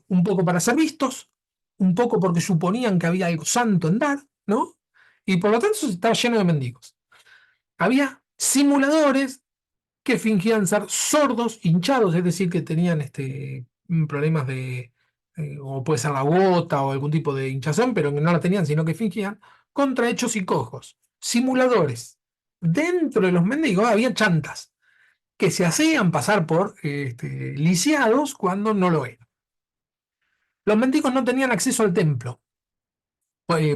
Un poco para ser vistos, un poco porque suponían que había algo santo en dar, ¿no? Y por lo tanto estaba lleno de mendigos. Había simuladores que fingían ser sordos, hinchados, es decir, que tenían problemas o puede ser la gota o algún tipo de hinchazón, pero que no la tenían, sino que fingían, contra hechos y cojos. Simuladores. Dentro de los mendigos había chantas que se hacían pasar por lisiados cuando no lo eran. Los mendigos no tenían acceso al templo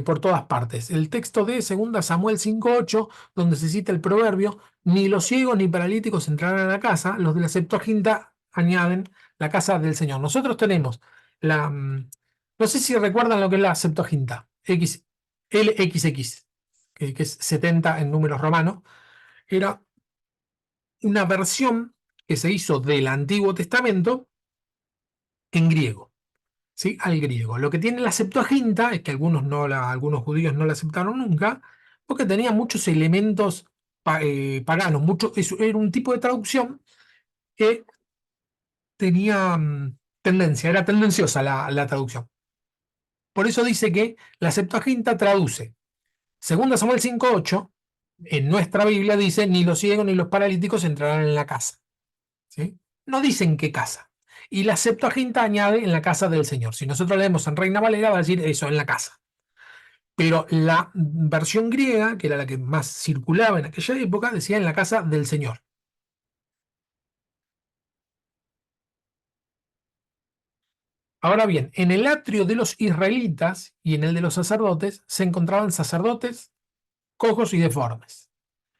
por todas partes. El texto de 2 Samuel 5:8, donde se cita el proverbio, ni los ciegos ni paralíticos entrarán a la casa, los de la Septuaginta añaden la casa del Señor. Nosotros tenemos no sé si recuerdan lo que es la Septuaginta, LXX, que es 70 en números romanos, era una versión que se hizo del Antiguo Testamento en griego. ¿sí? Al griego. Lo que tiene la Septuaginta es que algunos judíos no la aceptaron nunca, porque tenía muchos elementos paganos, era un tipo de traducción que tenía tendencia, era tendenciosa la traducción. Por eso dice que la Septuaginta traduce. Segunda Samuel 5:8, en nuestra Biblia dice, ni los ciegos ni los paralíticos entrarán en la casa. ¿Sí? No dicen qué casa. Y la Septuaginta añade en la casa del Señor. Si nosotros leemos en Reina Valera, va a decir eso, en la casa. Pero la versión griega, que era la que más circulaba en aquella época, decía en la casa del Señor. Ahora bien, en el atrio de los israelitas y en el de los sacerdotes se encontraban sacerdotes cojos y deformes.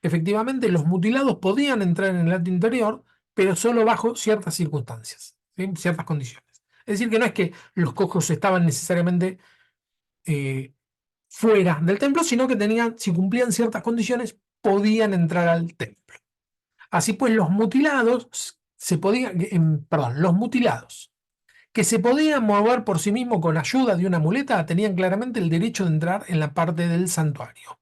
Efectivamente, los mutilados podían entrar en el atrio interior, pero solo bajo ciertas circunstancias, ¿sí? Ciertas condiciones. Es decir, que no es que los cojos estaban necesariamente eh, fuera del templo, sino que si cumplían ciertas condiciones, podían entrar al templo. Así pues, los mutilados los mutilados que se podían mover por sí mismos con ayuda de una muleta tenían claramente el derecho de entrar en la parte del santuario.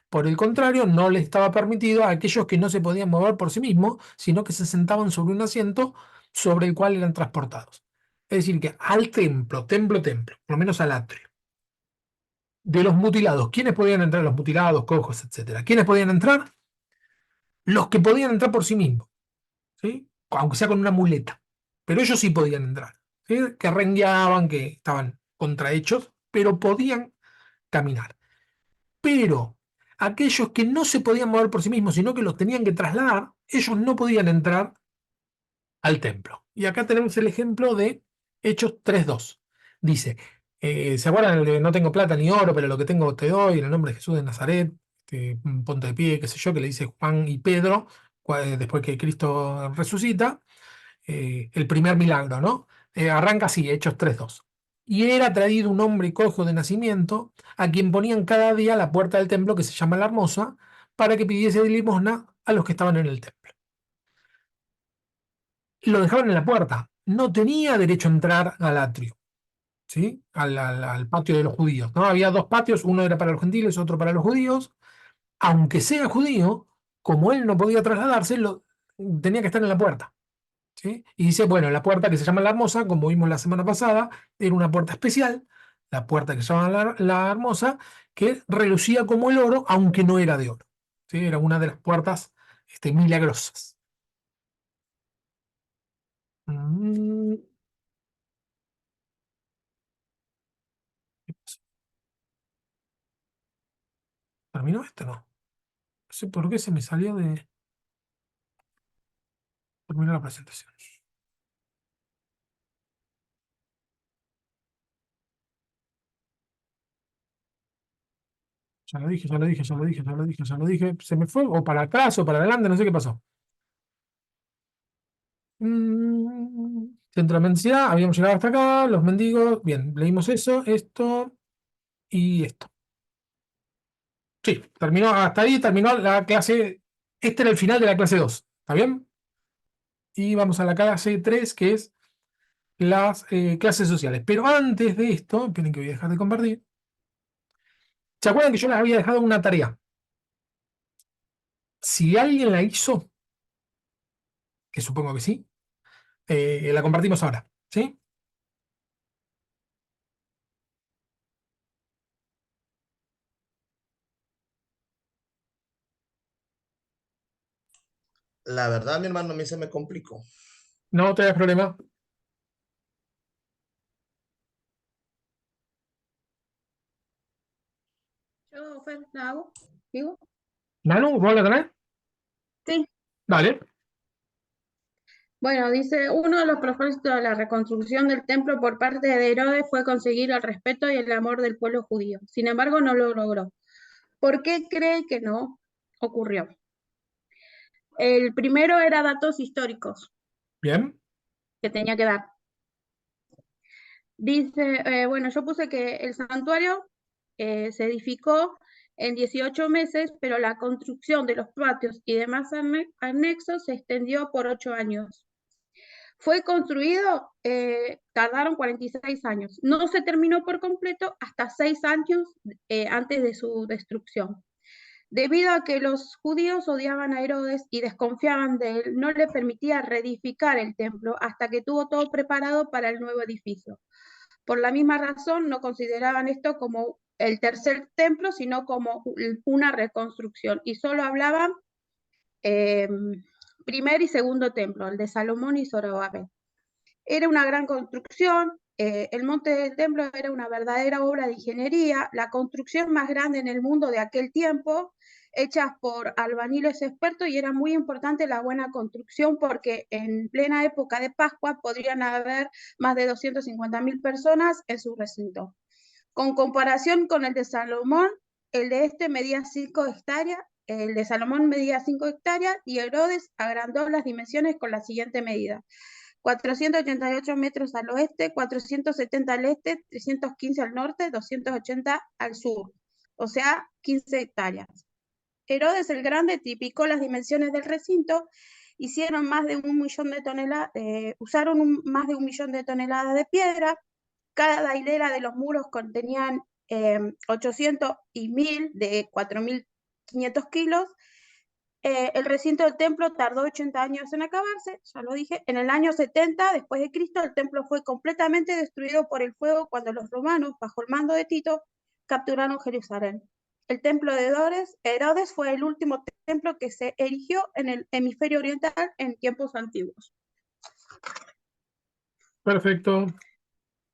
Por el contrario, no les estaba permitido a aquellos que no se podían mover por sí mismos, sino que se sentaban sobre un asiento sobre el cual eran transportados. Es decir, que al templo, por lo menos al atrio, de los mutilados, ¿quiénes podían entrar? Los mutilados, cojos, etcétera. ¿Quiénes podían entrar? Los que podían entrar por sí mismos, ¿sí? Aunque sea con una muleta. Pero ellos sí podían entrar, ¿sí? Que rengueaban, que estaban contrahechos, pero podían caminar. Pero aquellos que no se podían mover por sí mismos, sino que los tenían que trasladar, ellos no podían entrar al templo. Y acá tenemos el ejemplo de Hechos 3:2. Dice, ¿se acuerdan el de no tengo plata ni oro, pero lo que tengo te doy, en el nombre de Jesús de Nazaret, ponte de pie, qué sé yo, que le dice Juan y Pedro, después que Cristo resucita, el primer milagro, ¿no? Arranca así, Hechos 3:2. Y era traído un hombre cojo de nacimiento, a quien ponían cada día a la puerta del templo, que se llama La Hermosa, para que pidiese limosna a los que estaban en el templo. Lo dejaban en la puerta. No tenía derecho a entrar al atrio, ¿sí? Al patio de los judíos, ¿no? Había dos patios, uno era para los gentiles, otro para los judíos. Aunque sea judío, como él no podía trasladarse, tenía que estar en la puerta. ¿Sí? Y dice, bueno, la puerta que se llama La Hermosa, como vimos la semana pasada, era una puerta especial, la puerta que se llama la Hermosa, que relucía como el oro, aunque no era de oro. ¿Sí? Era una de las puertas milagrosas. Mm, ¿Qué pasó? ¿Terminó esto? No. No sé por qué se me salió de terminar la presentación. Ya lo dije, ya lo dije, ya lo dije, ya lo dije, ya lo dije. Se me fue, o para atrás o para adelante, no sé qué pasó. Centro de mendicidad, habíamos llegado hasta acá, los mendigos, bien, leímos eso, esto y esto. Sí, terminó, hasta ahí terminó la clase, este era el final de la clase 2, ¿está bien? Y vamos a la clase 3, que es las clases sociales. Pero antes de esto, esperen que voy a dejar de compartir, ¿se acuerdan que yo les había dejado una tarea? Si alguien la hizo, que supongo que sí, la compartimos ahora, ¿sí? La verdad, mi hermano, a mí se me complicó. No te das problema. Yo, Fer, ¿la hago? ¿Digo? Manu, ¿vos la tenés? Sí. Vale. Bueno, dice, uno de los propósitos de la reconstrucción del templo por parte de Herodes fue conseguir el respeto y el amor del pueblo judío. Sin embargo, no lo logró. ¿Por qué cree que no ocurrió? El primero era datos históricos Bien. que tenía que dar. Dice, bueno, yo puse que el santuario se edificó en 18 meses, pero la construcción de los patios y demás anexos se extendió por 8 años. Fue construido, tardaron 46 años. No se terminó por completo hasta 6 años antes de su destrucción. Debido a que los judíos odiaban a Herodes y desconfiaban de él, no le permitía reedificar el templo hasta que tuvo todo preparado para el nuevo edificio. Por la misma razón, no consideraban esto como el tercer templo, sino como una reconstrucción, y solo hablaban primer y segundo templo, el de Salomón y Zorobabel. Era una gran construcción, el monte del templo era una verdadera obra de ingeniería, la construcción más grande en el mundo de aquel tiempo, hechas por albañiles expertos, y era muy importante la buena construcción porque en plena época de Pascua podrían haber más de 250.000 personas en su recinto. Con comparación con el de Salomón, el de este medía 5 hectáreas, el de Salomón medía 5 hectáreas y Herodes agrandó las dimensiones con la siguiente medida: 488 metros al oeste, 470 al este, 315 al norte, 280 al sur, o sea, 15 hectáreas. Herodes el Grande triplicó las dimensiones del recinto, hicieron más de 1.000.000 de toneladas, usaron más de 1.000.000 de toneladas de piedra, cada hilera de los muros contenían 800 y 1.000 de 4.500 kilos. El recinto del templo tardó 80 años en acabarse, ya lo dije. En el año 70 después de Cristo, el templo fue completamente destruido por el fuego cuando los romanos, bajo el mando de Tito, capturaron Jerusalén. El templo de Herodes fue el último templo que se erigió en el hemisferio oriental en tiempos antiguos. Perfecto.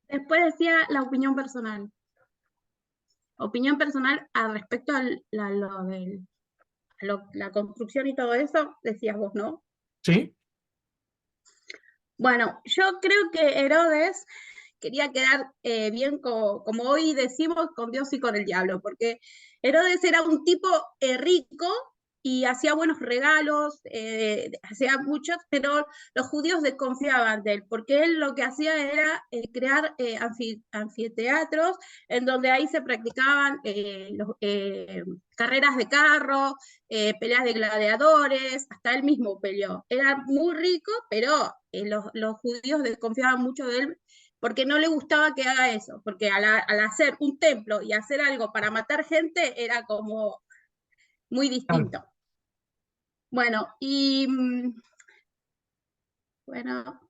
Después decía la opinión personal. Opinión personal al respecto a la construcción y todo eso, decías vos, ¿no? Sí. Bueno, yo creo que Herodes quería quedar bien, como hoy decimos, con Dios y con el diablo, porque Herodes era un tipo rico y hacía buenos regalos, hacía muchos, pero los judíos desconfiaban de él, porque él lo que hacía era crear anfiteatros en donde ahí se practicaban carreras de carro, peleas de gladiadores, hasta él mismo peleó. Era muy rico, pero los judíos desconfiaban mucho de él porque no le gustaba que haga eso, porque al hacer un templo y hacer algo para matar gente era como muy distinto. Bueno, y bueno,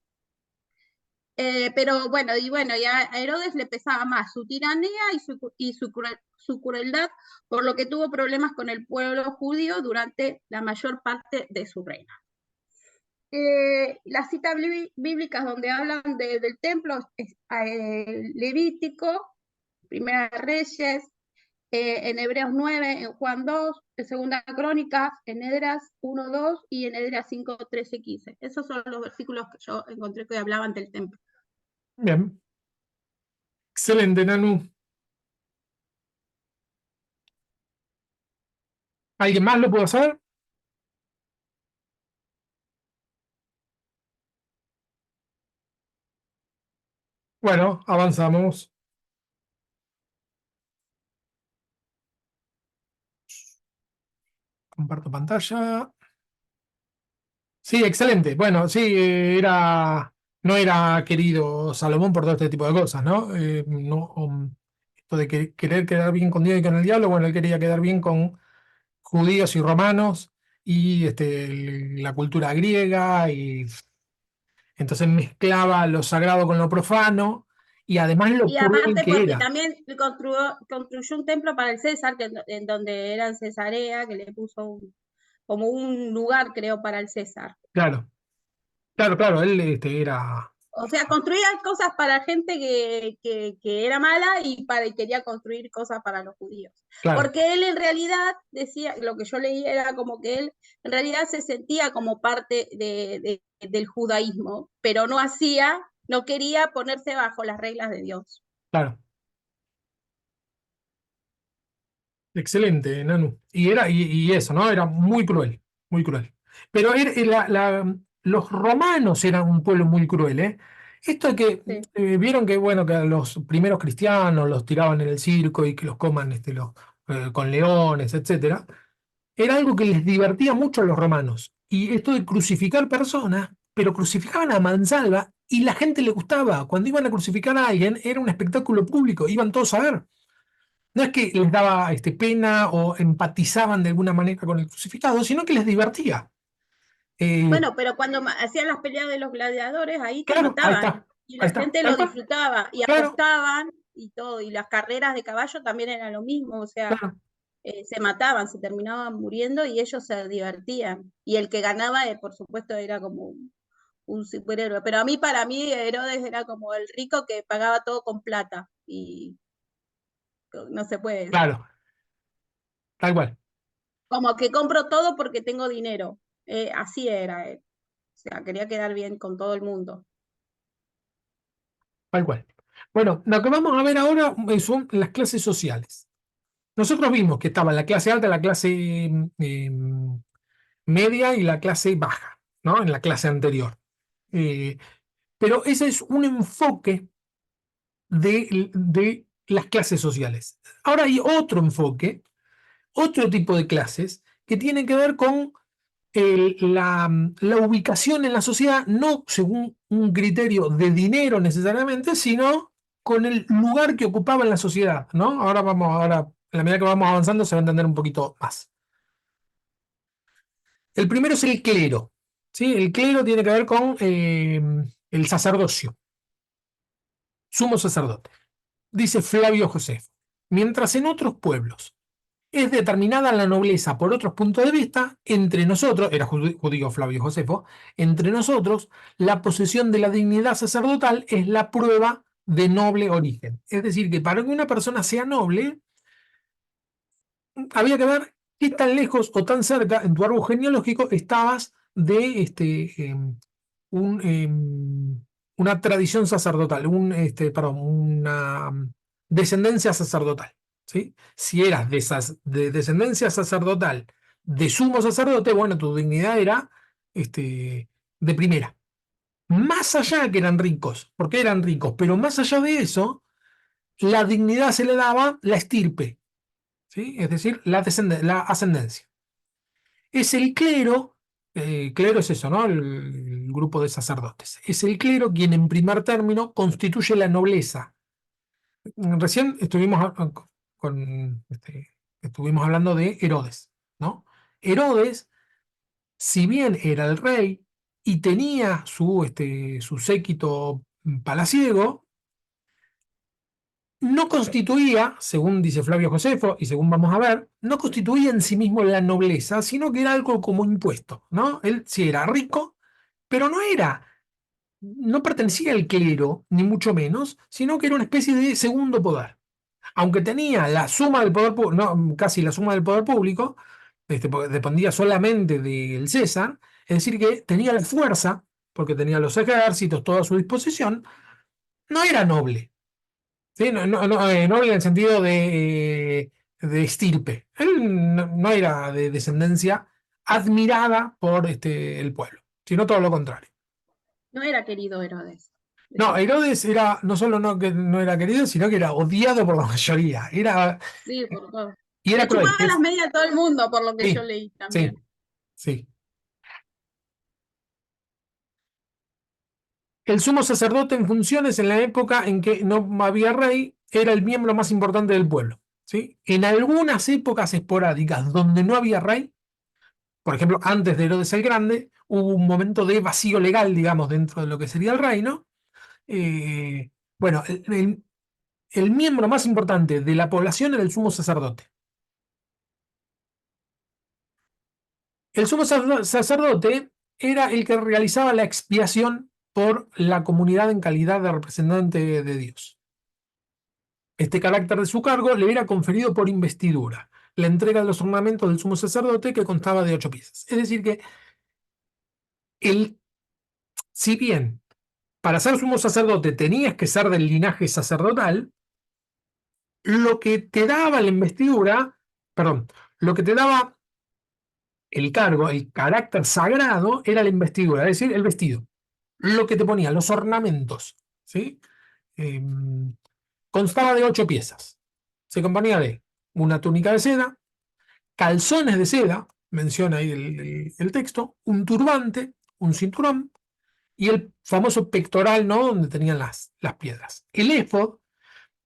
pero bueno, y a Herodes le pesaba más su tiranía y su crueldad, por lo que tuvo problemas con el pueblo judío durante la mayor parte de su reino. Las citas bíblicas donde hablan del templo es Levítico, Primera de Reyes, en Hebreos 9, en Juan 2, en Segunda Crónicas, en Esdras 1, 2 y en Esdras 5, 13, 15. Esos son los versículos que yo encontré que hablaban del templo. Bien. Excelente, Nanu. ¿Alguien más lo puede hacer? Bueno, avanzamos. Comparto pantalla. Sí, excelente. Bueno, sí, no era querido Salomón por todo este tipo de cosas, ¿no? Esto de querer quedar bien con Dios y con el diablo, bueno, él quería quedar bien con judíos y romanos y la cultura griega, y entonces mezclaba lo sagrado con lo profano y además lo Y cruel aparte que porque era. también construyó un templo para el César, en donde era en Cesarea, que le puso como un lugar, creo, para el César. Claro, claro, él era. O sea, construía cosas para gente que era mala y quería construir cosas para los judíos. Claro, Porque él en realidad decía, lo que yo leí era como que él en realidad se sentía como parte del judaísmo, pero no quería ponerse bajo las reglas de Dios. claro. Excelente, Nanu. Y eso, ¿no? Era muy cruel, muy cruel. Pero los romanos eran un pueblo muy cruel, ¿eh? Esto de que Sí. vieron que, bueno, que a los primeros cristianos los tiraban en el circo y que los coman con leones, etcétera, era algo que les divertía mucho a los romanos. Y esto de crucificar personas pero crucificaban a mansalva y la gente le gustaba. Cuando iban a crucificar a alguien, era un espectáculo público, iban todos a ver. No es que les daba pena o empatizaban de alguna manera con el crucificado, sino que les divertía. Bueno, pero cuando hacían las peleas de los gladiadores, ahí te Claro, ahí mataban. está, Y ahí la está, gente tal lo cual, disfrutaba y claro, apostaban y todo. Y las carreras de caballo también era lo mismo. O sea, claro. se mataban, se terminaban muriendo y ellos se divertían. Y el que ganaba, por supuesto, era como un superhéroe. Pero para mí, Herodes era como el rico que pagaba todo con plata. Y no se puede eso. Claro, tal cual, Como que compro todo porque tengo dinero. Así era él. O sea, quería quedar bien con todo el mundo. tal cual. Bueno, lo que vamos a ver ahora son las clases sociales. Nosotros vimos que estaba la clase alta, la clase media y la clase baja, ¿no? En la clase anterior. Eh, pero ese es un enfoque de las clases sociales. Ahora hay otro enfoque, otro tipo de clases que tiene que ver con la ubicación en la sociedad, no según un criterio de dinero necesariamente, sino con el lugar que ocupaba en la sociedad, ¿no? Ahora, a la medida que vamos avanzando, se va a entender un poquito más. El primero es el clero, ¿sí? El clero tiene que ver con el sacerdocio, sumo sacerdote. Dice Flavio Josefo, mientras en otros pueblos es determinada la nobleza por otros puntos de vista, entre nosotros, era judío Flavio Josefo, entre nosotros la posesión de la dignidad sacerdotal es la prueba de noble origen. Es decir, que para que una persona sea noble, había que ver qué tan lejos o tan cerca en tu árbol genealógico estabas de un, una tradición sacerdotal, perdón, una descendencia sacerdotal. ¿Sí? Si eras de descendencia sacerdotal, de sumo sacerdote, bueno, tu dignidad era de primera. Más allá que eran ricos, porque eran ricos, pero más allá de eso, la dignidad se le daba la estirpe, ¿sí? Es decir, la ascendencia. Es el clero, clero es eso, ¿no? El grupo de sacerdotes. Es el clero quien en primer término constituye la nobleza. Recién estuvimos hablando de Herodes, ¿no? Herodes, si bien era el rey y tenía su séquito palaciego, no constituía, según dice Flavio Josefo, y según vamos a ver, no constituía en sí mismo la nobleza, sino que era algo como impuesto, ¿no? Él sí era rico, pero no pertenecía al clero, ni mucho menos, sino que era una especie de segundo poder. Aunque tenía la suma del poder, no, casi la suma del poder público, porque dependía solamente del César, es decir, que tenía la fuerza, porque tenía los ejércitos, todo a su disposición, no era noble. Sí, noble en el sentido de estirpe. Él no era de descendencia admirada por el pueblo, sino todo lo contrario. No era querido Herodes. No, Decime. Herodes era no solo que no era querido, sino que era odiado por la mayoría. Sí, por todo. Y era Le cruel. chupaba las medias a todo el mundo, por lo que yo Sí, leí sí, también. sí. El sumo sacerdote en funciones en la época en que no había rey era el miembro más importante del pueblo. ¿Sí? En algunas épocas esporádicas donde no había rey, por ejemplo, antes de Herodes el Grande, hubo un momento de vacío legal, digamos, dentro de lo que sería el reino. Bueno, el miembro más importante de la población era el sumo sacerdote. El sumo sacerdote era el que realizaba la expiación por la comunidad en calidad de representante de Dios. Este carácter de su cargo le era conferido por investidura, la entrega de los ornamentos del sumo sacerdote que constaba de 8 piezas. Es decir que si bien para ser sumo sacerdote tenías que ser del linaje sacerdotal, lo que te daba la investidura, perdón, lo que te daba el cargo, el carácter sagrado, era la investidura, es decir, el vestido. Lo que te ponía, los ornamentos, ¿sí? Eh, constaba de 8 piezas. Se componía de una túnica de seda, calzones de seda, menciona ahí el texto, un turbante, un cinturón, y el famoso pectoral, ¿no? Donde tenían las piedras. El éfod,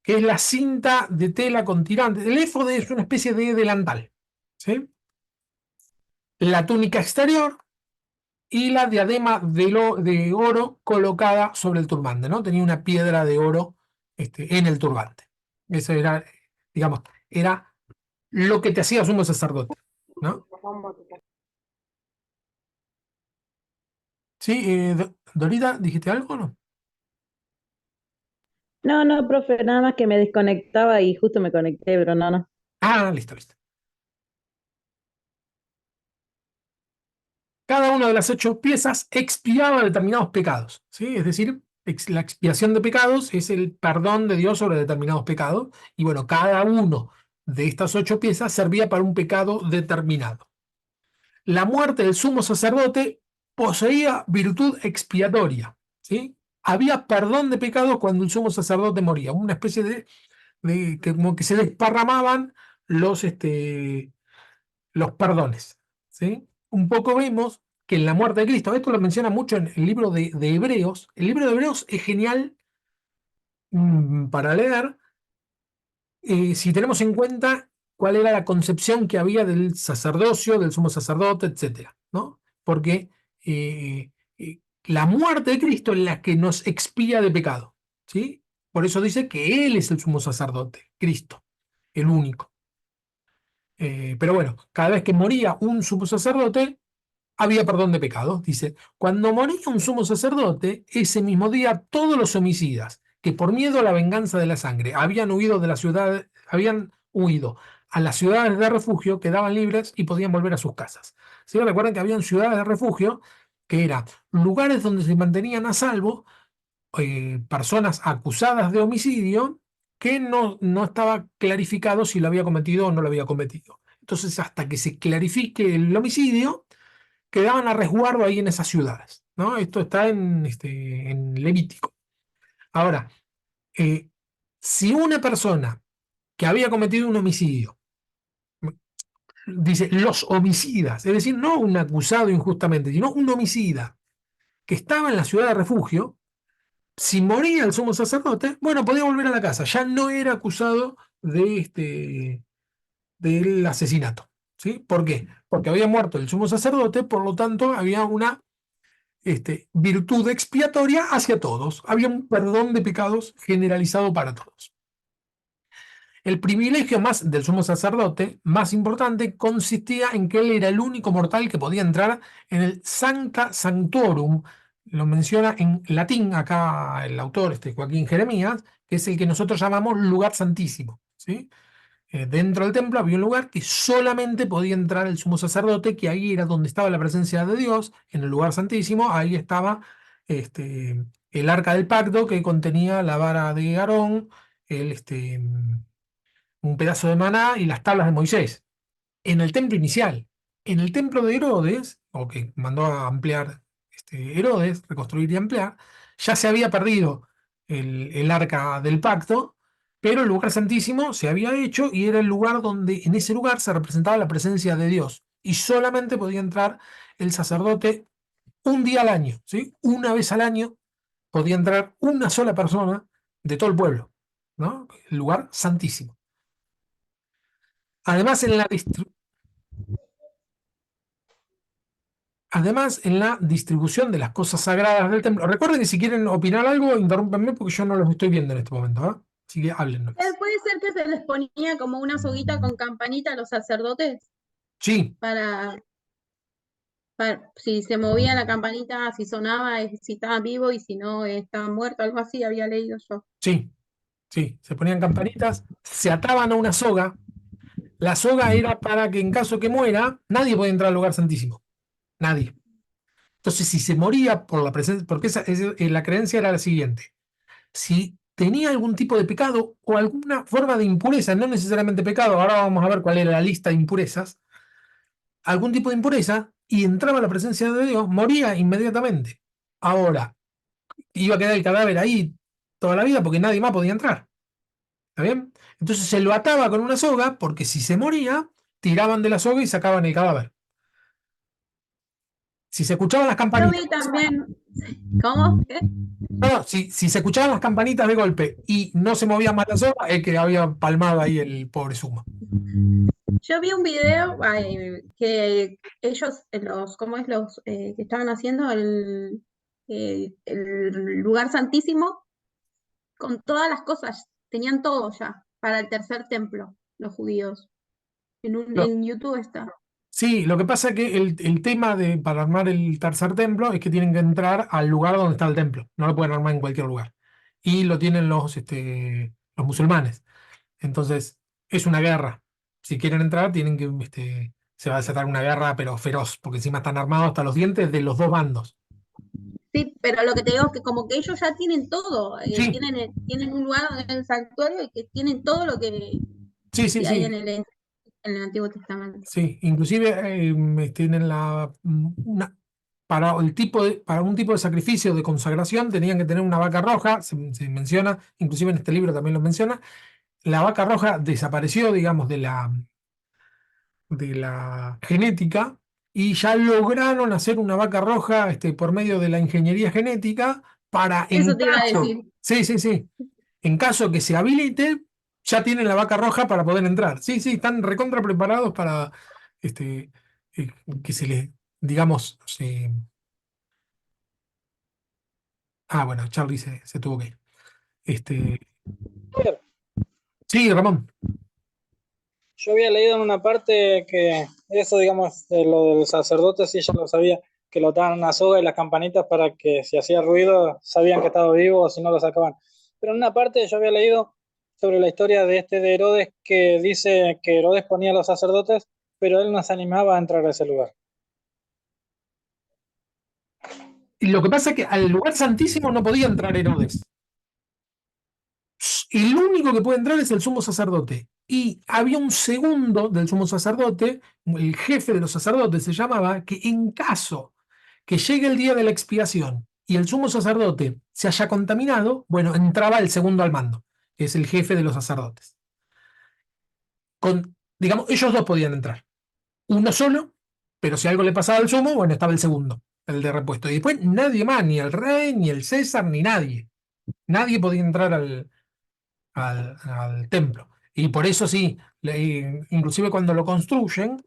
que es la cinta de tela con tirantes. El éfod es una especie de delantal, ¿sí? La túnica exterior y la diadema de oro colocada sobre el turbante, ¿no? Tenía una piedra de oro en el turbante. Eso era, digamos, era lo que te hacía sumo sacerdote, ¿no? Sí, Dorita, ¿dijiste algo o no? No, no, profe, nada más que me desconectaba y justo me conecté, pero no, no. Ah, listo, listo. Cada una de las 8 piezas expiaba determinados pecados, ¿sí? Es decir, la expiación de pecados es el perdón de Dios sobre determinados pecados, y bueno, cada uno de estas 8 piezas servía para un pecado determinado. La muerte del sumo sacerdote poseía virtud expiatoria, ¿sí? Había perdón de pecados cuando el sumo sacerdote moría, una especie que como que se desparramaban los, los perdones, ¿sí? Un poco vemos que en la muerte de Cristo, esto lo menciona mucho en el libro de Hebreos. El libro de Hebreos es genial para leer si tenemos en cuenta cuál era la concepción que había del sacerdocio, del sumo sacerdote, etcétera, ¿no? Porque la muerte de Cristo es la que nos expía de pecado, ¿sí? Por eso dice que Él es el sumo sacerdote, Cristo, el único. Pero bueno, cada vez que moría un sumo sacerdote, había perdón de pecados. Dice, cuando moría un sumo sacerdote, ese mismo día todos los homicidas, que por miedo a la venganza de la sangre habían huido de la ciudad, habían huido a las ciudades de refugio, quedaban libres y podían volver a sus casas. ¿Sí? Recuerden que habían ciudades de refugio que eran lugares donde se mantenían a salvo personas acusadas de homicidio que no estaba clarificado si lo había cometido o no lo había cometido. Entonces, hasta que se clarifique el homicidio, quedaban a resguardo ahí en esas ciudades, ¿no? Esto está en Levítico. Ahora, eh, si una persona que había cometido un homicidio, dice los homicidas, es decir, no un acusado injustamente, sino un homicida que estaba en la ciudad de refugio, si moría el sumo sacerdote, bueno, podía volver a la casa, ya no era acusado del asesinato. ¿Sí? ¿Por qué? Porque había muerto el sumo sacerdote, por lo tanto había una virtud expiatoria hacia todos. Había un perdón de pecados generalizado para todos. El privilegio más del sumo sacerdote, más importante, consistía en que él era el único mortal que podía entrar en el Sancta Sanctorum. Lo menciona en latín acá el autor, Joaquín Jeremías, que es el que nosotros llamamos lugar santísimo. ¿Sí? Dentro del templo había un lugar que solamente podía entrar el sumo sacerdote, que ahí era donde estaba la presencia de Dios, en el lugar santísimo. Ahí estaba el arca del pacto que contenía la vara de Aarón, el, un pedazo de maná y las tablas de Moisés. En el templo inicial. En el templo de Herodes, o que mandó a ampliar Herodes, reconstruir y ampliar, ya se había perdido el arca del pacto, pero el lugar santísimo se había hecho y era el lugar donde en ese lugar se representaba la presencia de Dios. Y solamente podía entrar el sacerdote un día al año, ¿sí? Una vez al año podía entrar una sola persona de todo el pueblo, ¿no? El lugar santísimo. Además, en la distribución de las cosas sagradas del templo. Recuerden que si quieren opinar algo, interrúmpanme porque yo no los estoy viendo en este momento, ¿eh? Así que háblennos. Puede ser que se les ponía como una soguita con campanita a los sacerdotes Sí, para si se movía la campanita, si sonaba, si estaba vivo y si no, estaba muerto, algo así había leído yo. sí, sí. Se ponían campanitas, se ataban a una soga. La soga era para que en caso que muera, nadie podía entrar al lugar santísimo. Nadie. Entonces, si se moría por la presencia, porque la creencia era la siguiente: si tenía algún tipo de pecado o alguna forma de impureza, no necesariamente pecado, ahora vamos a ver cuál era la lista de impurezas, algún tipo de impureza y entraba a la presencia de Dios, moría inmediatamente. Ahora, iba a quedar el cadáver ahí toda la vida porque nadie más podía entrar. ¿Está bien? Entonces se lo ataba con una soga porque si se moría, tiraban de la soga y sacaban el cadáver. Si se escuchaban las Yo campanitas, vi también, ¿cómo? ¿Qué? no, si se escuchaban las campanitas de golpe y no se movía más la soga, es que había palmado ahí el pobre Sumo. Yo vi un video que ellos, ¿cómo es? Los que estaban haciendo el lugar santísimo con todas las cosas, tenían todo ya para el tercer templo, los judíos. En YouTube está. Sí, lo que pasa es que el tema para armar el tercer templo es que tienen que entrar al lugar donde está el templo. No lo pueden armar en cualquier lugar. Y lo tienen los musulmanes. Entonces, es una guerra. Si quieren entrar, tienen que, se va a desatar una guerra, pero feroz, porque encima están armados hasta los dientes de los dos bandos. Sí, pero lo que te digo es que como que ellos ya tienen todo, Sí, tienen un lugar en el santuario y que tienen todo lo sí, sí, que hay sí. en el Antiguo Testamento. Sí, inclusive tienen para un tipo de sacrificio de consagración tenían que tener una vaca roja, se menciona, inclusive en este libro también lo menciona, la vaca roja desapareció, digamos, de la genética y ya lograron hacer una vaca roja por medio de la ingeniería genética para Eso en te iba a caso, decir. sí, sí, sí, en caso que se habilite, ya tienen la vaca roja para poder entrar. Sí, sí, están recontra preparados para este, eh, que se les, digamos, bueno, Charlie se tuvo que ir. Este, sí, Ramón. Yo había leído en una parte que eso, digamos, de lo del sacerdote, sí, ya lo sabía, que lo ataban a una soga y las campanitas para que si hacía ruido sabían que estaba vivo o si no lo sacaban. Pero en una parte yo había leído sobre la historia de Herodes, que dice que Herodes ponía a los sacerdotes, pero él no se animaba a entrar a ese lugar. Y lo que pasa es que al lugar santísimo no podía entrar Herodes. El único que puede entrar es el sumo sacerdote. Y había un segundo del sumo sacerdote, el jefe de los sacerdotes se llamaba, que en caso que llegue el día de la expiación y el sumo sacerdote se haya contaminado, bueno, entraba el segundo al mando, que es el jefe de los sacerdotes. Digamos, ellos dos podían entrar. Uno solo, pero si algo le pasaba al sumo, bueno, estaba el segundo, el de repuesto. Y después nadie más, ni el rey, ni el César, ni nadie. Nadie podía entrar al templo. Y por eso sí, inclusive cuando lo construyen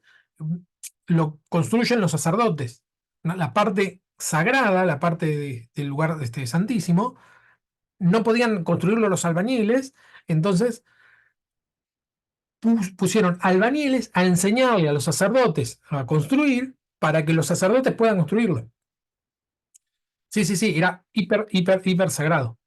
los sacerdotes. ¿No? La parte sagrada, la parte del lugar santísimo, no podían construirlo los albañiles, entonces pusieron albañiles a enseñarle a los sacerdotes a construir para que los sacerdotes puedan construirlo. Sí, sí, sí, era hiper, hiper, hiper sagrado.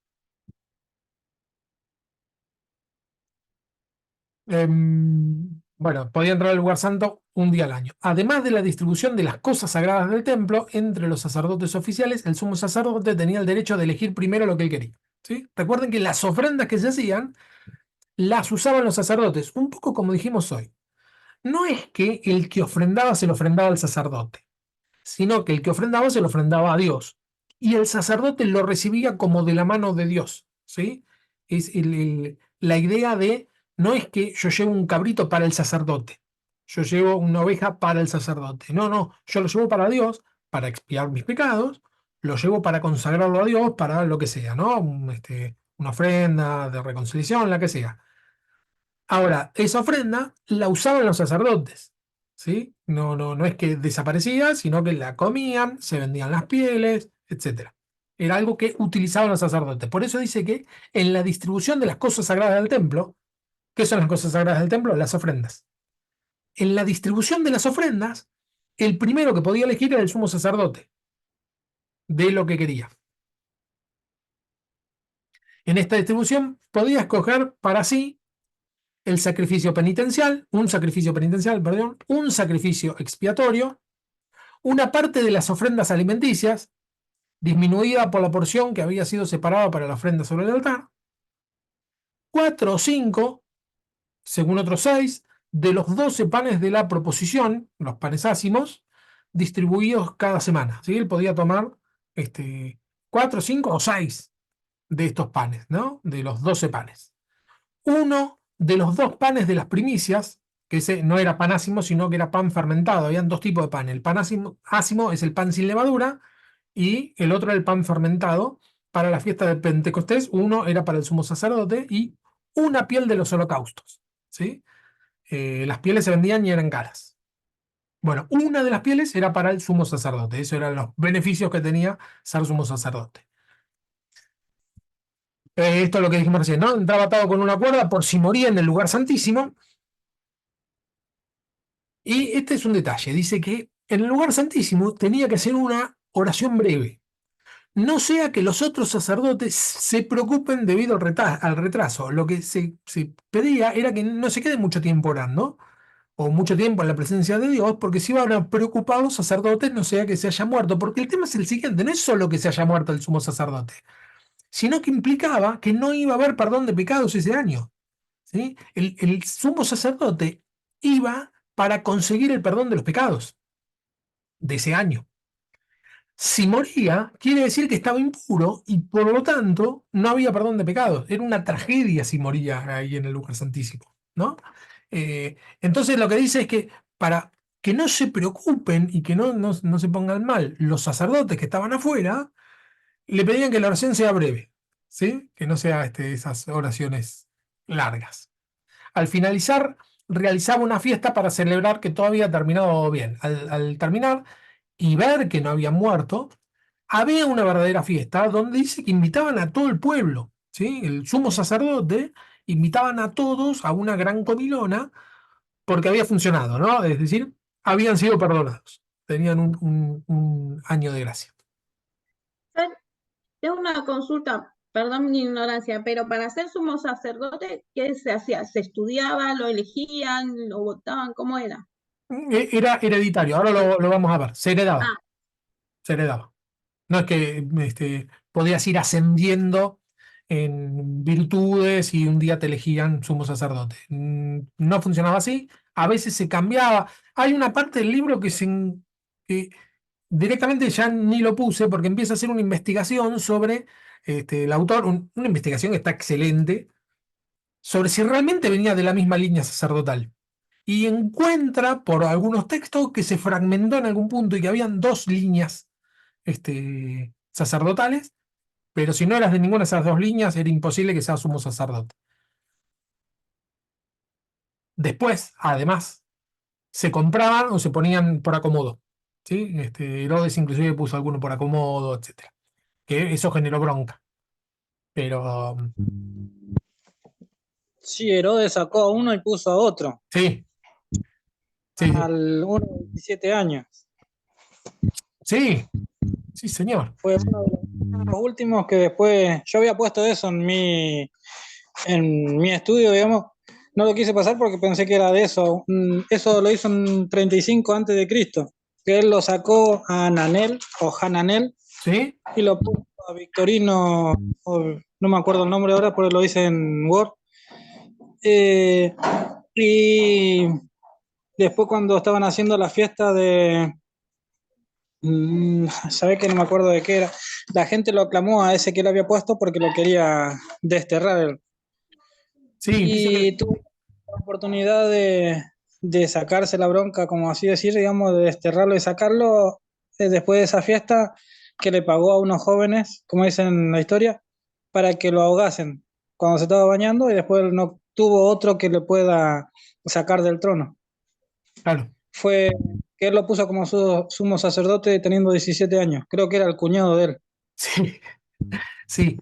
Bueno, podía entrar al lugar santo un día al año. Además de la distribución de las cosas sagradas del templo, entre los sacerdotes oficiales, el sumo sacerdote tenía el derecho de elegir primero lo que él quería. ¿Sí? Recuerden que las ofrendas que se hacían las usaban los sacerdotes, un poco como dijimos hoy. No es que el que ofrendaba se lo ofrendaba al sacerdote, sino que el que ofrendaba se lo ofrendaba a Dios. Y el sacerdote lo recibía como de la mano de Dios. ¿Sí? Es la idea de, no es que yo llevo un cabrito para el sacerdote, yo llevo una oveja para el sacerdote. No, no, yo lo llevo para Dios, para expiar mis pecados, lo llevo para consagrarlo a Dios, para lo que sea, ¿no? Una ofrenda de reconciliación, la que sea. Ahora, esa ofrenda la usaban los sacerdotes, ¿sí? No, no, no es que desaparecía, sino que la comían, se vendían las pieles, etcétera. Era algo que utilizaban los sacerdotes. Por eso dice que en la distribución de las cosas sagradas del templo, ¿qué son las cosas sagradas del templo? Las ofrendas. En la distribución de las ofrendas, el primero que podía elegir era el sumo sacerdote, de lo que quería. En esta distribución podía escoger para sí el sacrificio penitencial, perdón, un sacrificio expiatorio, una parte de las ofrendas alimenticias, disminuida por la porción que había sido separada para la ofrenda sobre el altar, 4 o 5, según otros 6, de los 12 panes de la proposición, los panes ácimos, distribuidos cada semana. ¿Sí? Él podía tomar 4, 5 o 6 de estos panes, ¿no? De los 12 panes. Uno de los 2 panes de las primicias, que ese no era pan ácimo, sino que era pan fermentado. Habían dos tipos de pan. El pan ácimo es el pan sin levadura y el otro era el pan fermentado. Para la fiesta de Pentecostés, uno era para el sumo sacerdote y una piel de los holocaustos, ¿sí? Las pieles se vendían y eran caras. Bueno, una de las pieles era para el sumo sacerdote. Esos eran los beneficios que tenía ser sumo sacerdote. Esto es lo que dijimos recién, ¿no? Entraba atado con una cuerda por si moría en el lugar santísimo. Y este es un detalle. Dice que en el lugar santísimo tenía que hacer una oración breve. No sea que los otros sacerdotes se preocupen debido al retraso. Lo que se pedía era que no se quede mucho tiempo orando o mucho tiempo en la presencia de Dios, porque si iban a preocupar los sacerdotes, no sea que se haya muerto. Porque el tema es el siguiente: no es solo que se haya muerto el sumo sacerdote, sino que implicaba que no iba a haber perdón de pecados ese año. ¿Sí? El sumo sacerdote iba para conseguir el perdón de los pecados de ese año. Si moría, quiere decir que estaba impuro y por lo tanto no había perdón de pecados. Era una tragedia si moría ahí en el lugar santísimo, ¿no? Entonces lo que dice es que para que no se preocupen y que no se pongan mal los sacerdotes que estaban afuera, le pedían que la oración sea breve, ¿sí? Que no sea esas oraciones largas. Al finalizar, realizaba una fiesta para celebrar que todo había terminado bien. Al terminar y ver que no había muerto, había una verdadera fiesta donde dice que invitaban a todo el pueblo, ¿sí? El sumo sacerdote invitaban a todos a una gran comilona porque había funcionado, ¿no? Es decir, habían sido perdonados, tenían un año de gracia. Tengo una consulta, perdón mi ignorancia, pero para ser sumo sacerdote, ¿qué se hacía? ¿Se estudiaba, lo elegían, lo votaban? ¿Cómo era? Era hereditario, ahora lo vamos a ver, se heredaba, Ah, se heredaba. No es que podías ir ascendiendo en virtudes y un día te elegían sumo sacerdote. No funcionaba así, a veces se cambiaba. Hay una parte del libro que directamente ya ni lo puse porque empieza a hacer una investigación sobre el autor, una investigación que está excelente, sobre si realmente venía de la misma línea sacerdotal. Y encuentra por algunos textos que se fragmentó en algún punto y que habían dos líneas sacerdotales, pero si no eras de ninguna de esas dos líneas, era imposible que seas sumo sacerdote. Después, además, se compraban o se ponían por acomodo, ¿sí? Herodes inclusive puso alguno por acomodo, etcétera. Que eso generó bronca. Pero Sí, Herodes sacó a uno y puso a otro, sí, sí, al uno de 17 años. sí, sí, señor. Fue uno de los últimos que después, yo había puesto eso en mi estudio, digamos, no lo quise pasar porque pensé que era de eso. Eso lo hizo en 35 antes de Cristo, que él lo sacó a Hananel o Hananel ¿Sí? y lo puso a Victorino, no me acuerdo el nombre ahora, porque lo hice en Word. Y después cuando estaban haciendo la fiesta de, sabés que no me acuerdo de qué era, la gente lo aclamó a ese que lo había puesto porque lo quería desterrar. Sí, dice que Y tuvo la oportunidad de sacarse la bronca, como así decir, digamos, de desterrarlo y sacarlo después de esa fiesta que le pagó a unos jóvenes, como dicen en la historia, para que lo ahogasen cuando se estaba bañando y después no tuvo otro que le pueda sacar del trono. claro. Fue que él lo puso como su sumo sacerdote teniendo 17 años. Creo que era el cuñado de él. Sí, sí.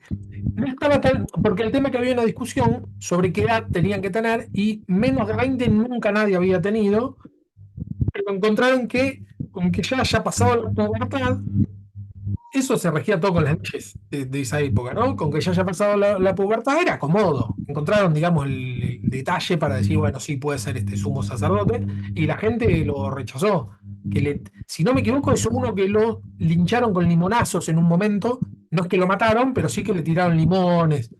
No estaba porque el tema es que había una discusión sobre qué edad tenían que tener y menos de 20 nunca nadie había tenido, pero encontraron que con que ya haya pasado la pubertad, eso se regía todo con las leyes de esa época, ¿no? Con que ya haya pasado la pubertad era cómodo. Encontraron, digamos, el detalle para decir, bueno, sí puede ser este sumo sacerdote, y la gente lo rechazó. Si no me equivoco, es uno que lo lincharon con limonazos en un momento. No es que lo mataron, pero sí que le tiraron limones.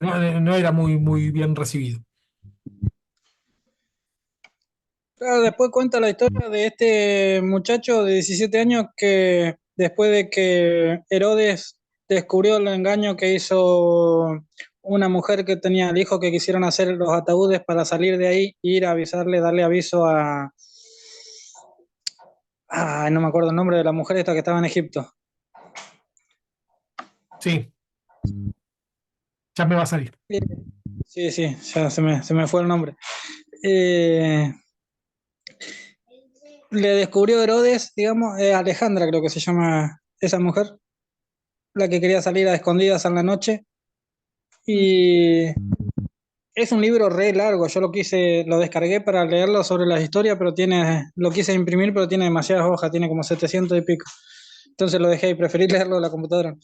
No era muy, muy bien recibido. Claro, después cuenta la historia de este muchacho de 17 años que después de que Herodes descubrió el engaño que hizo una mujer que tenía el hijo que quisieron hacer los ataúdes para salir de ahí, ir a avisarle, darle aviso no me acuerdo el nombre de la mujer esta que estaba en Egipto. Sí, ya me va a salir. Sí, sí, ya se me fue el nombre. Le descubrió Herodes, digamos, Alejandra creo que se llama esa mujer, la que quería salir a escondidas en la noche. Y es un libro re largo, yo lo descargué para leerlo sobre las historias, pero lo quise imprimir, pero tiene demasiadas hojas, tiene como 700 y pico. Entonces lo dejé y preferí leerlo en la computadora.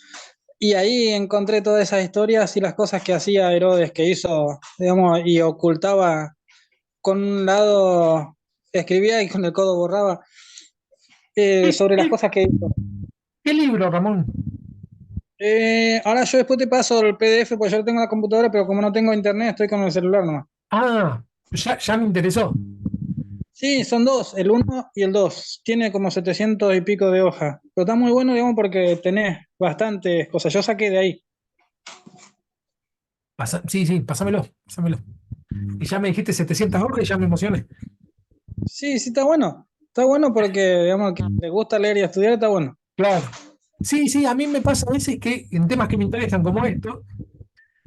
Y ahí encontré todas esas historias y las cosas que hacía Herodes, que hizo, digamos, y ocultaba con un lado, escribía y con el codo borraba, ¿Qué, sobre las qué- cosas que hizo. qué libro, Ramón? Ahora yo después te paso el PDF, pues yo lo tengo en la computadora, pero como no tengo internet, estoy con el celular nomás. Ah, ya me interesó. Sí, son dos, el uno y el dos. Tiene como 700 y pico de hojas. Pero está muy bueno, digamos, porque tenés bastantes cosas. Yo saqué de ahí. Sí, sí, pásamelo. Y ya me dijiste 700 hojas y ya me emocioné. Sí, sí, está bueno. Está bueno porque, digamos, que le gusta leer y estudiar, está bueno. Claro. Sí, sí, a mí me pasa a veces que en temas que me interesan como esto,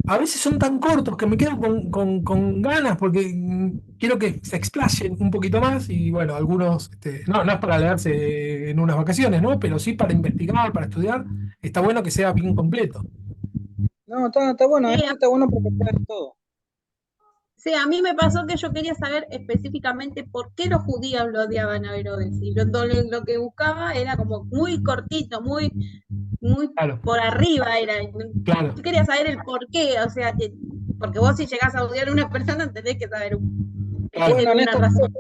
a veces son tan cortos que me quedo con ganas porque quiero que se explayen un poquito más y bueno, algunos, no es para leerse en unas vacaciones, ¿no? Pero sí para investigar, para estudiar, está bueno que sea bien completo. No, está bueno, Sí, este está bueno porque trae todo. sí, a mí me pasó que yo quería saber específicamente por qué los judíos lo odiaban a Herodes. Y lo que buscaba era como muy cortito, muy Claro, por arriba era. claro, Yo quería saber el por qué, o sea, porque vos si llegás a odiar a una persona tenés que saber que claro. tiene Bueno, una razón.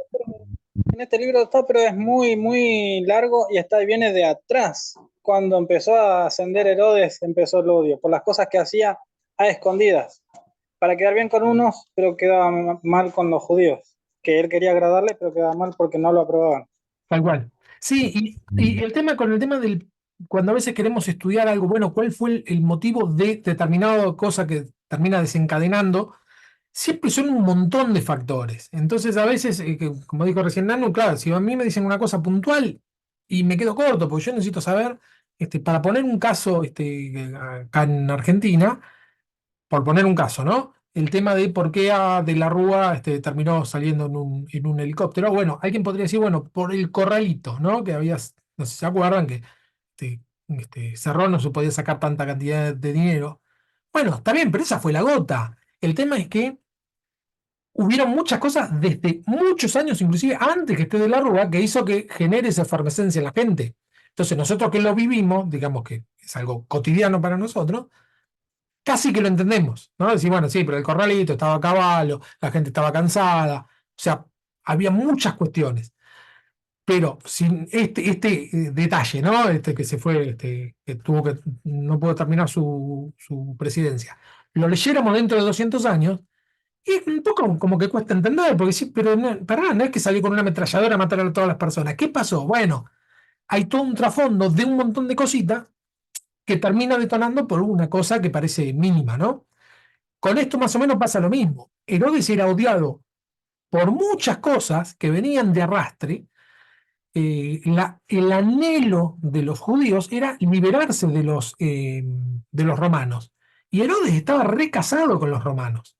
en este libro está, pero es muy, muy largo y viene de atrás. Cuando empezó a ascender Herodes, empezó el odio, por las cosas que hacía a escondidas, para quedar bien con unos, pero quedaba mal con los judíos, que él quería agradarles, pero quedaba mal porque no lo aprobaban. Tal cual. Sí, y el tema con el tema cuando a veces queremos estudiar algo, bueno, ¿cuál fue el motivo de determinada cosa que termina desencadenando? Siempre son un montón de factores. Entonces, a veces, como dijo recién Nano, claro, si a mí me dicen una cosa puntual y me quedo corto, porque yo necesito saber, para poner un caso acá en Argentina, por poner un caso, ¿no? El tema de por qué a De la Rúa terminó saliendo en un helicóptero. Bueno, alguien podría decir, bueno, por el corralito, ¿no? Que había, no sé si se acuerdan, que Cerrón no se podía sacar tanta cantidad de dinero. Bueno, está bien, pero esa fue la gota. El tema es que hubieron muchas cosas desde muchos años, inclusive antes que esté De la Rúa, que hizo que genere esa efervescencia en la gente. Entonces, nosotros que lo vivimos, digamos que es algo cotidiano para nosotros, casi que lo entendemos, ¿no? Decir, bueno, sí, pero el corralito estaba a caballo, la gente estaba cansada, o sea, había muchas cuestiones. Pero sin este detalle, ¿no? Que se fue, que no pudo terminar su presidencia. Lo leyéramos dentro de 200 años y un poco como que cuesta entender, porque sí, pero no, pará, no es que salió con una ametralladora a matar a todas las personas. ¿Qué pasó? Bueno, hay todo un trasfondo de un montón de cositas que termina detonando por una cosa que parece mínima, ¿no? Con esto más o menos pasa lo mismo. Herodes era odiado por muchas cosas que venían de arrastre. El anhelo de los judíos era liberarse de los romanos. Y Herodes estaba recasado con los romanos.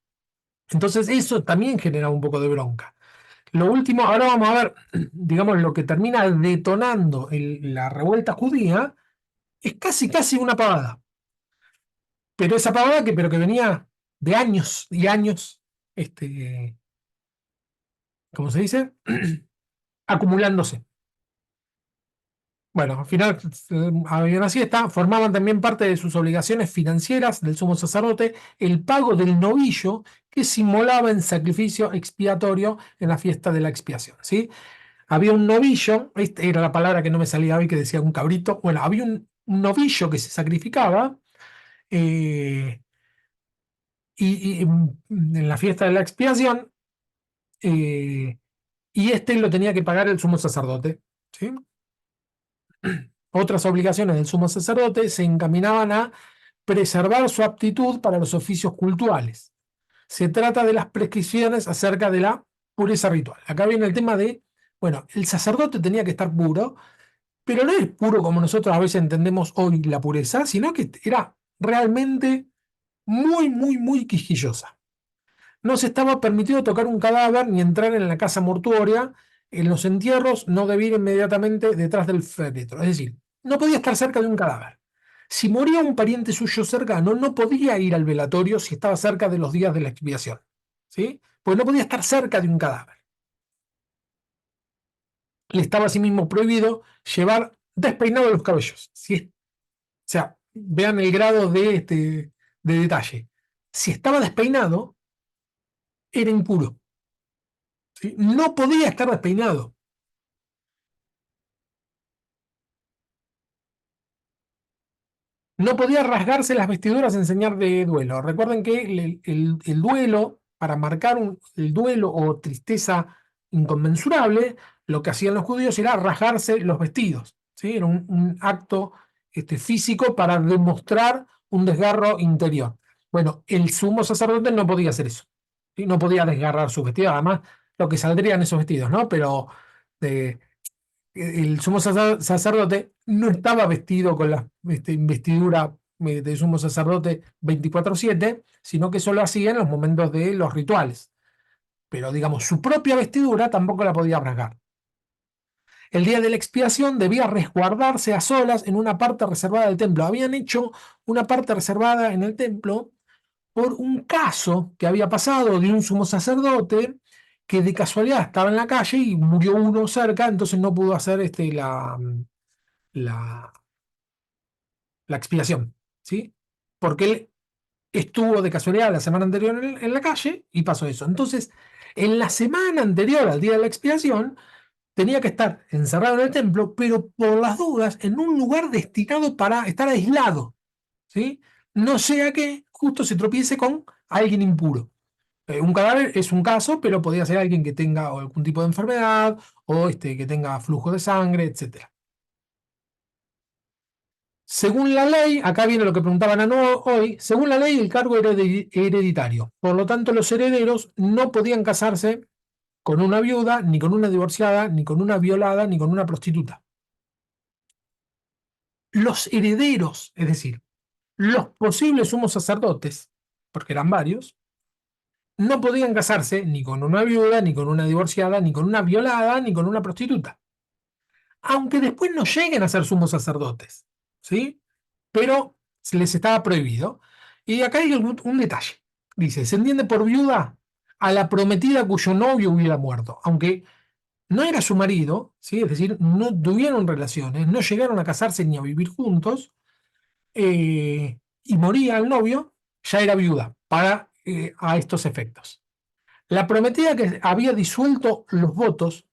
Entonces eso también generaba un poco de bronca. Lo último, ahora vamos a ver, digamos, lo que termina detonando la revuelta judía es casi, casi una pavada. Pero esa pavada pero que venía de años y años, ¿cómo se dice? Acumulándose. Bueno, al final, habían así está, formaban también parte de sus obligaciones financieras del sumo sacerdote el pago del novillo que simulaba en sacrificio expiatorio en la fiesta de la expiación, ¿sí? Había un novillo, esta era la palabra que no me salía hoy que decía un cabrito, bueno, había un novillo que se sacrificaba eh, en la fiesta de la expiación eh, y lo tenía que pagar el sumo sacerdote, ¿sí? Otras obligaciones del sumo sacerdote se encaminaban a preservar su aptitud para los oficios cultuales. Se trata de las prescripciones acerca de la pureza ritual. Acá viene el tema de, bueno, el sacerdote tenía que estar puro, pero no es puro como nosotros a veces entendemos hoy la pureza, sino que era realmente muy, muy, muy quisquillosa. No se estaba permitido tocar un cadáver ni entrar en la casa mortuoria. En los entierros no debía ir inmediatamente detrás del féretro. Es decir, no podía estar cerca de un cadáver. Si moría un pariente suyo cercano, no podía ir al velatorio si estaba cerca de los días de la expiación. ¿Sí? Pues no podía estar cerca de un cadáver. Le estaba asimismo prohibido llevar despeinado los cabellos. O sea, vean el grado de detalle. Si estaba despeinado, era impuro. ¿Sí? No podía estar despeinado. No podía rasgarse las vestiduras en señal de duelo. Recuerden que el duelo, para marcar el duelo o tristeza inconmensurable, lo que hacían los judíos era rasgarse los vestidos. ¿Sí? Era un acto físico para demostrar un desgarro interior. Bueno, el sumo sacerdote no podía hacer eso. ¿Sí? No podía desgarrar sus vestidos. Además, lo que saldrían esos vestidos, ¿no? Pero el sumo sacerdote no estaba vestido con la investidura de sumo sacerdote 24/7, sino que solo hacía en los momentos de los rituales. Pero, digamos, su propia vestidura tampoco la podía rasgar. El día de la expiación debía resguardarse a solas en una parte reservada del templo. Habían hecho una parte reservada en el templo por un caso que había pasado de un sumo sacerdote que de casualidad estaba en la calle y murió uno cerca, entonces no pudo hacer la, la expiación, ¿sí? Porque él estuvo de casualidad la semana anterior en la calle y pasó eso. Entonces, en la semana anterior al día de la expiación, tenía que estar encerrado en el templo, pero por las dudas, en un lugar destinado para estar aislado, ¿sí? No sea que justo se tropiece con alguien impuro. Un cadáver es un caso, pero podría ser alguien que tenga algún tipo de enfermedad o que tenga flujo de sangre, etc. Según la ley, acá viene lo que preguntaban hoy, según la ley el cargo era hereditario. Por lo tanto, los herederos no podían casarse con una viuda, ni con una divorciada, ni con una violada, ni con una prostituta. Los herederos, es decir, los posibles sumos sacerdotes, porque eran varios, no podían casarse ni con una viuda, ni con una divorciada, ni con una violada, ni con una prostituta. Aunque después no lleguen a ser sumos sacerdotes, ¿sí? Pero se les estaba prohibido. Y acá hay un detalle. Dice, se entiende por viuda a la prometida cuyo novio hubiera muerto, aunque no era su marido, ¿sí? Es decir, no tuvieron relaciones, no llegaron a casarse ni a vivir juntos, y moría el novio, ya era viuda a estos efectos. La prometida que había disuelto los votos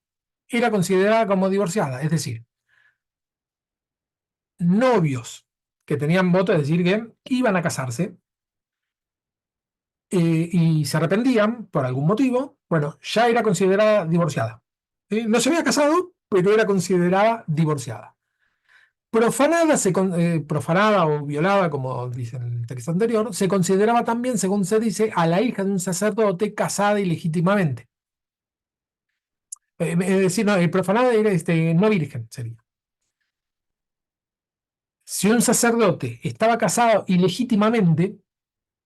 era considerada como divorciada, es decir, novios que tenían voto, es decir, que iban a casarse y se arrepentían por algún motivo, bueno, ya era considerada divorciada. ¿Sí? No se había casado, pero era considerada divorciada. Profanada o violada, como dice en el texto anterior, se consideraba también, según se dice, a la hija de un sacerdote casada ilegítimamente. Es decir, no, profanada era no virgen, sería. Si un sacerdote estaba casado ilegítimamente,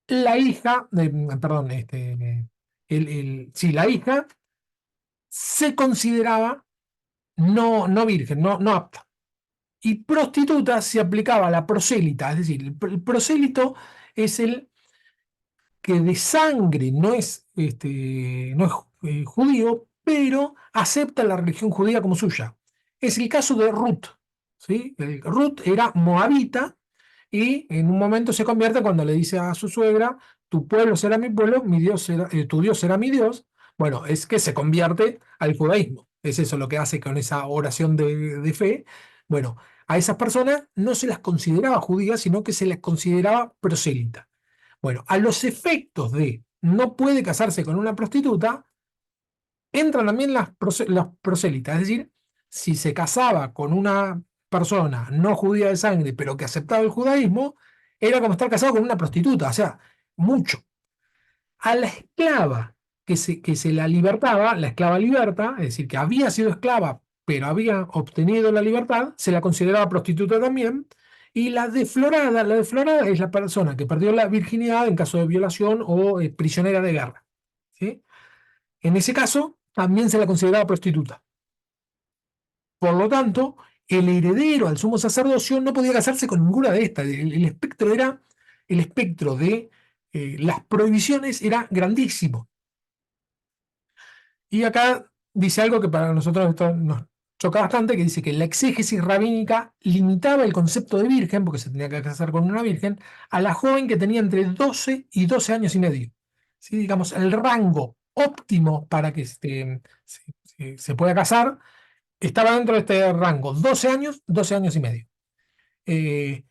la hija, perdón, sí, la hija se consideraba no virgen, no apta. Y prostituta se aplicaba a la prosélita, es decir, el prosélito es el que de sangre no es judío, pero acepta la religión judía como suya. Es el caso de Ruth, ¿sí? Ruth era moabita y en un momento se convierte cuando le dice a su suegra, tu pueblo será mi pueblo, tu Dios será mi Dios. Bueno, es que se convierte al judaísmo. Es eso lo que hace con esa oración de fe. Bueno, a esas personas no se las consideraba judías, sino que se las consideraba prosélitas. Bueno, a los efectos de no puede casarse con una prostituta, entran también las prosélitas, es decir, si se casaba con una persona no judía de sangre, pero que aceptaba el judaísmo, era como estar casado con una prostituta, o sea, mucho. A la esclava que se la libertaba, la esclava liberta, es decir, que había sido esclava, pero había obtenido la libertad, se la consideraba prostituta también. Y la deflorada es la persona que perdió la virginidad en caso de violación o prisionera de guerra. ¿Sí? En ese caso, también se la consideraba prostituta. Por lo tanto, el heredero al sumo sacerdocio no podía casarse con ninguna de estas. El espectro de las prohibiciones era grandísimo. Y acá dice algo que para nosotros esto nos choca bastante, que dice que la exégesis rabínica limitaba el concepto de virgen, porque se tenía que casar con una virgen, a la joven que tenía entre 12 y 12 años y medio. ¿Sí? Digamos, el rango óptimo para que se pueda casar estaba dentro de este rango, 12 años y medio. Eh,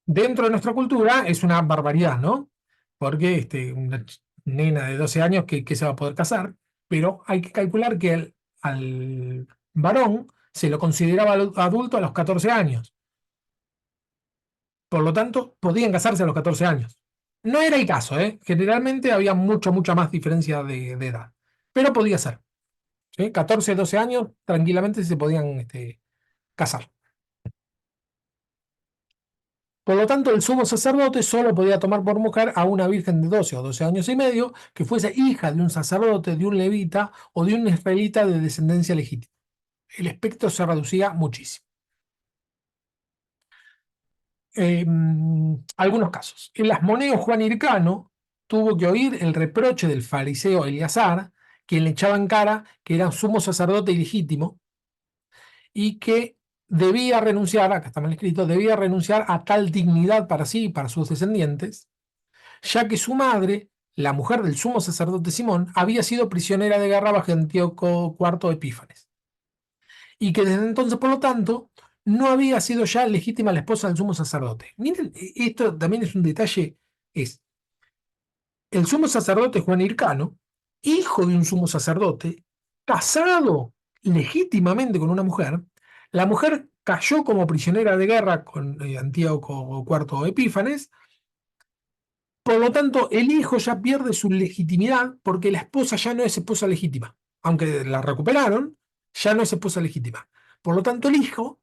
Dentro de nuestra cultura es una barbaridad, ¿no? Porque una nena de 12 años que se va a poder casar, pero hay que calcular que al varón se lo consideraba adulto a los 14 años. Por lo tanto, podían casarse a los 14 años. No era el caso, ¿eh? Generalmente había mucha más diferencia de edad, pero podía ser. ¿Sí? 14, 12 años tranquilamente se podían casar. Por lo tanto, el sumo sacerdote solo podía tomar por mujer a una virgen de 12 o 12 años y medio que fuese hija de un sacerdote, de un levita o de un israelita de descendencia legítima. El espectro se reducía muchísimo. Algunos casos. El asmoneo Juan Hircano tuvo que oír el reproche del fariseo Eleazar, quien le echaba en cara que era sumo sacerdote ilegítimo y que debía renunciar, acá está mal escrito, debía renunciar a tal dignidad para sí y para sus descendientes, ya que su madre, la mujer del sumo sacerdote Simón, había sido prisionera de guerra bajo Antíoco IV Epífanes, y que desde entonces, por lo tanto, no había sido ya legítima la esposa del sumo sacerdote. Miren, esto también es un detalle, es el sumo sacerdote Juan Hircano, hijo de un sumo sacerdote, casado legítimamente con una mujer, la mujer cayó como prisionera de guerra con Antíoco IV Epífanes. Por lo tanto, el hijo ya pierde su legitimidad porque la esposa ya no es esposa legítima. Aunque la recuperaron, ya no es esposa legítima. Por lo tanto, el hijo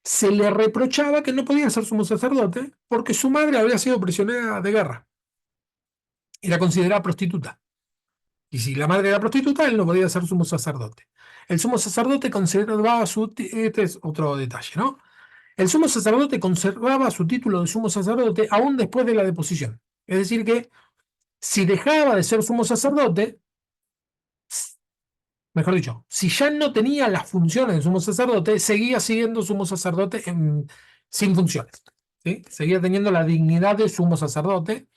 se le reprochaba que no podía ser sumo sacerdote porque su madre había sido prisionera de guerra. Era considerada prostituta. Y si la madre era prostituta, él no podía ser sumo sacerdote. El sumo sacerdote conservaba este es otro detalle, ¿no? El sumo sacerdote conservaba su título de sumo sacerdote aún después de la deposición. Es decir que si dejaba de ser sumo sacerdote, mejor dicho, si ya no tenía las funciones de sumo sacerdote, seguía siendo sumo sacerdote sin funciones. ¿Sí? Seguía teniendo la dignidad de sumo sacerdote.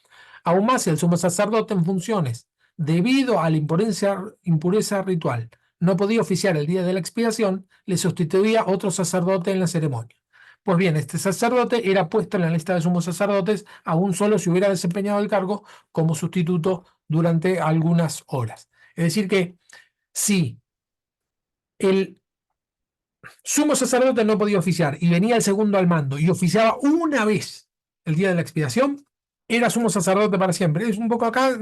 Aún más, si el sumo sacerdote en funciones, debido a la impureza ritual, no podía oficiar el día de la expiación, le sustituía otro sacerdote en la ceremonia. Pues bien, este sacerdote era puesto en la lista de sumos sacerdotes, aún solo si hubiera desempeñado el cargo como sustituto durante algunas horas. Es decir que si el sumo sacerdote no podía oficiar y venía el segundo al mando y oficiaba una vez el día de la expiación, era sumo sacerdote para siempre. Es un poco acá,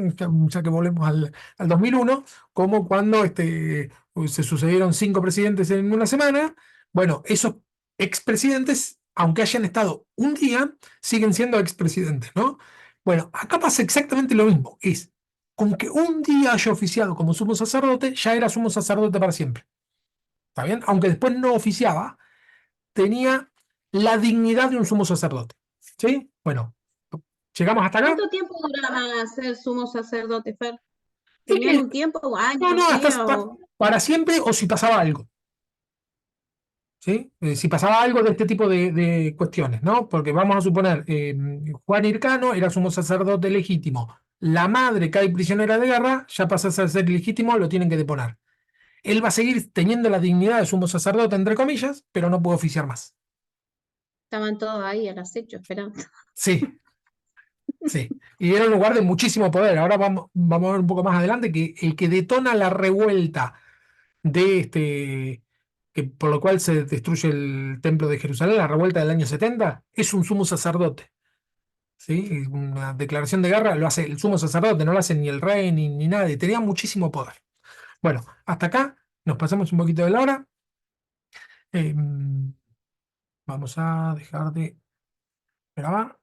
ya que volvemos al 2001, como cuando se sucedieron 5 presidentes en una semana. Bueno, esos expresidentes, aunque hayan estado un día, siguen siendo expresidentes, ¿no? Bueno, acá pasa exactamente lo mismo. Es, con que un día haya oficiado como sumo sacerdote, ya era sumo sacerdote para siempre. ¿Está bien? Aunque después no oficiaba, tenía la dignidad de un sumo sacerdote. ¿Sí? Bueno, llegamos hasta acá. ¿Cuánto tiempo duraba ser sumo sacerdote, Fer? Es ¿Tenían que, un tiempo, no, años, días o...? para siempre o si pasaba algo. ¿Sí? Si pasaba algo de este tipo de cuestiones, ¿no? Porque vamos a suponer, Juan Hircano era sumo sacerdote legítimo. La madre cae prisionera de guerra, ya pasa a ser legítimo, lo tienen que deponer. Él va a seguir teniendo la dignidad de sumo sacerdote, entre comillas, pero no puede oficiar más. Estaban todos ahí al acecho esperando. Sí, sí. Y era un lugar de muchísimo poder. Ahora vamos a ver un poco más adelante que el que detona la revuelta de que por lo cual se destruye el templo de Jerusalén, la revuelta del año 70, es un sumo sacerdote. ¿Sí? Y una declaración de guerra lo hace el sumo sacerdote, no lo hace ni el rey ni nadie, tenía muchísimo poder. Bueno, hasta acá nos pasamos un poquito de la hora. Vamos a dejar de grabar.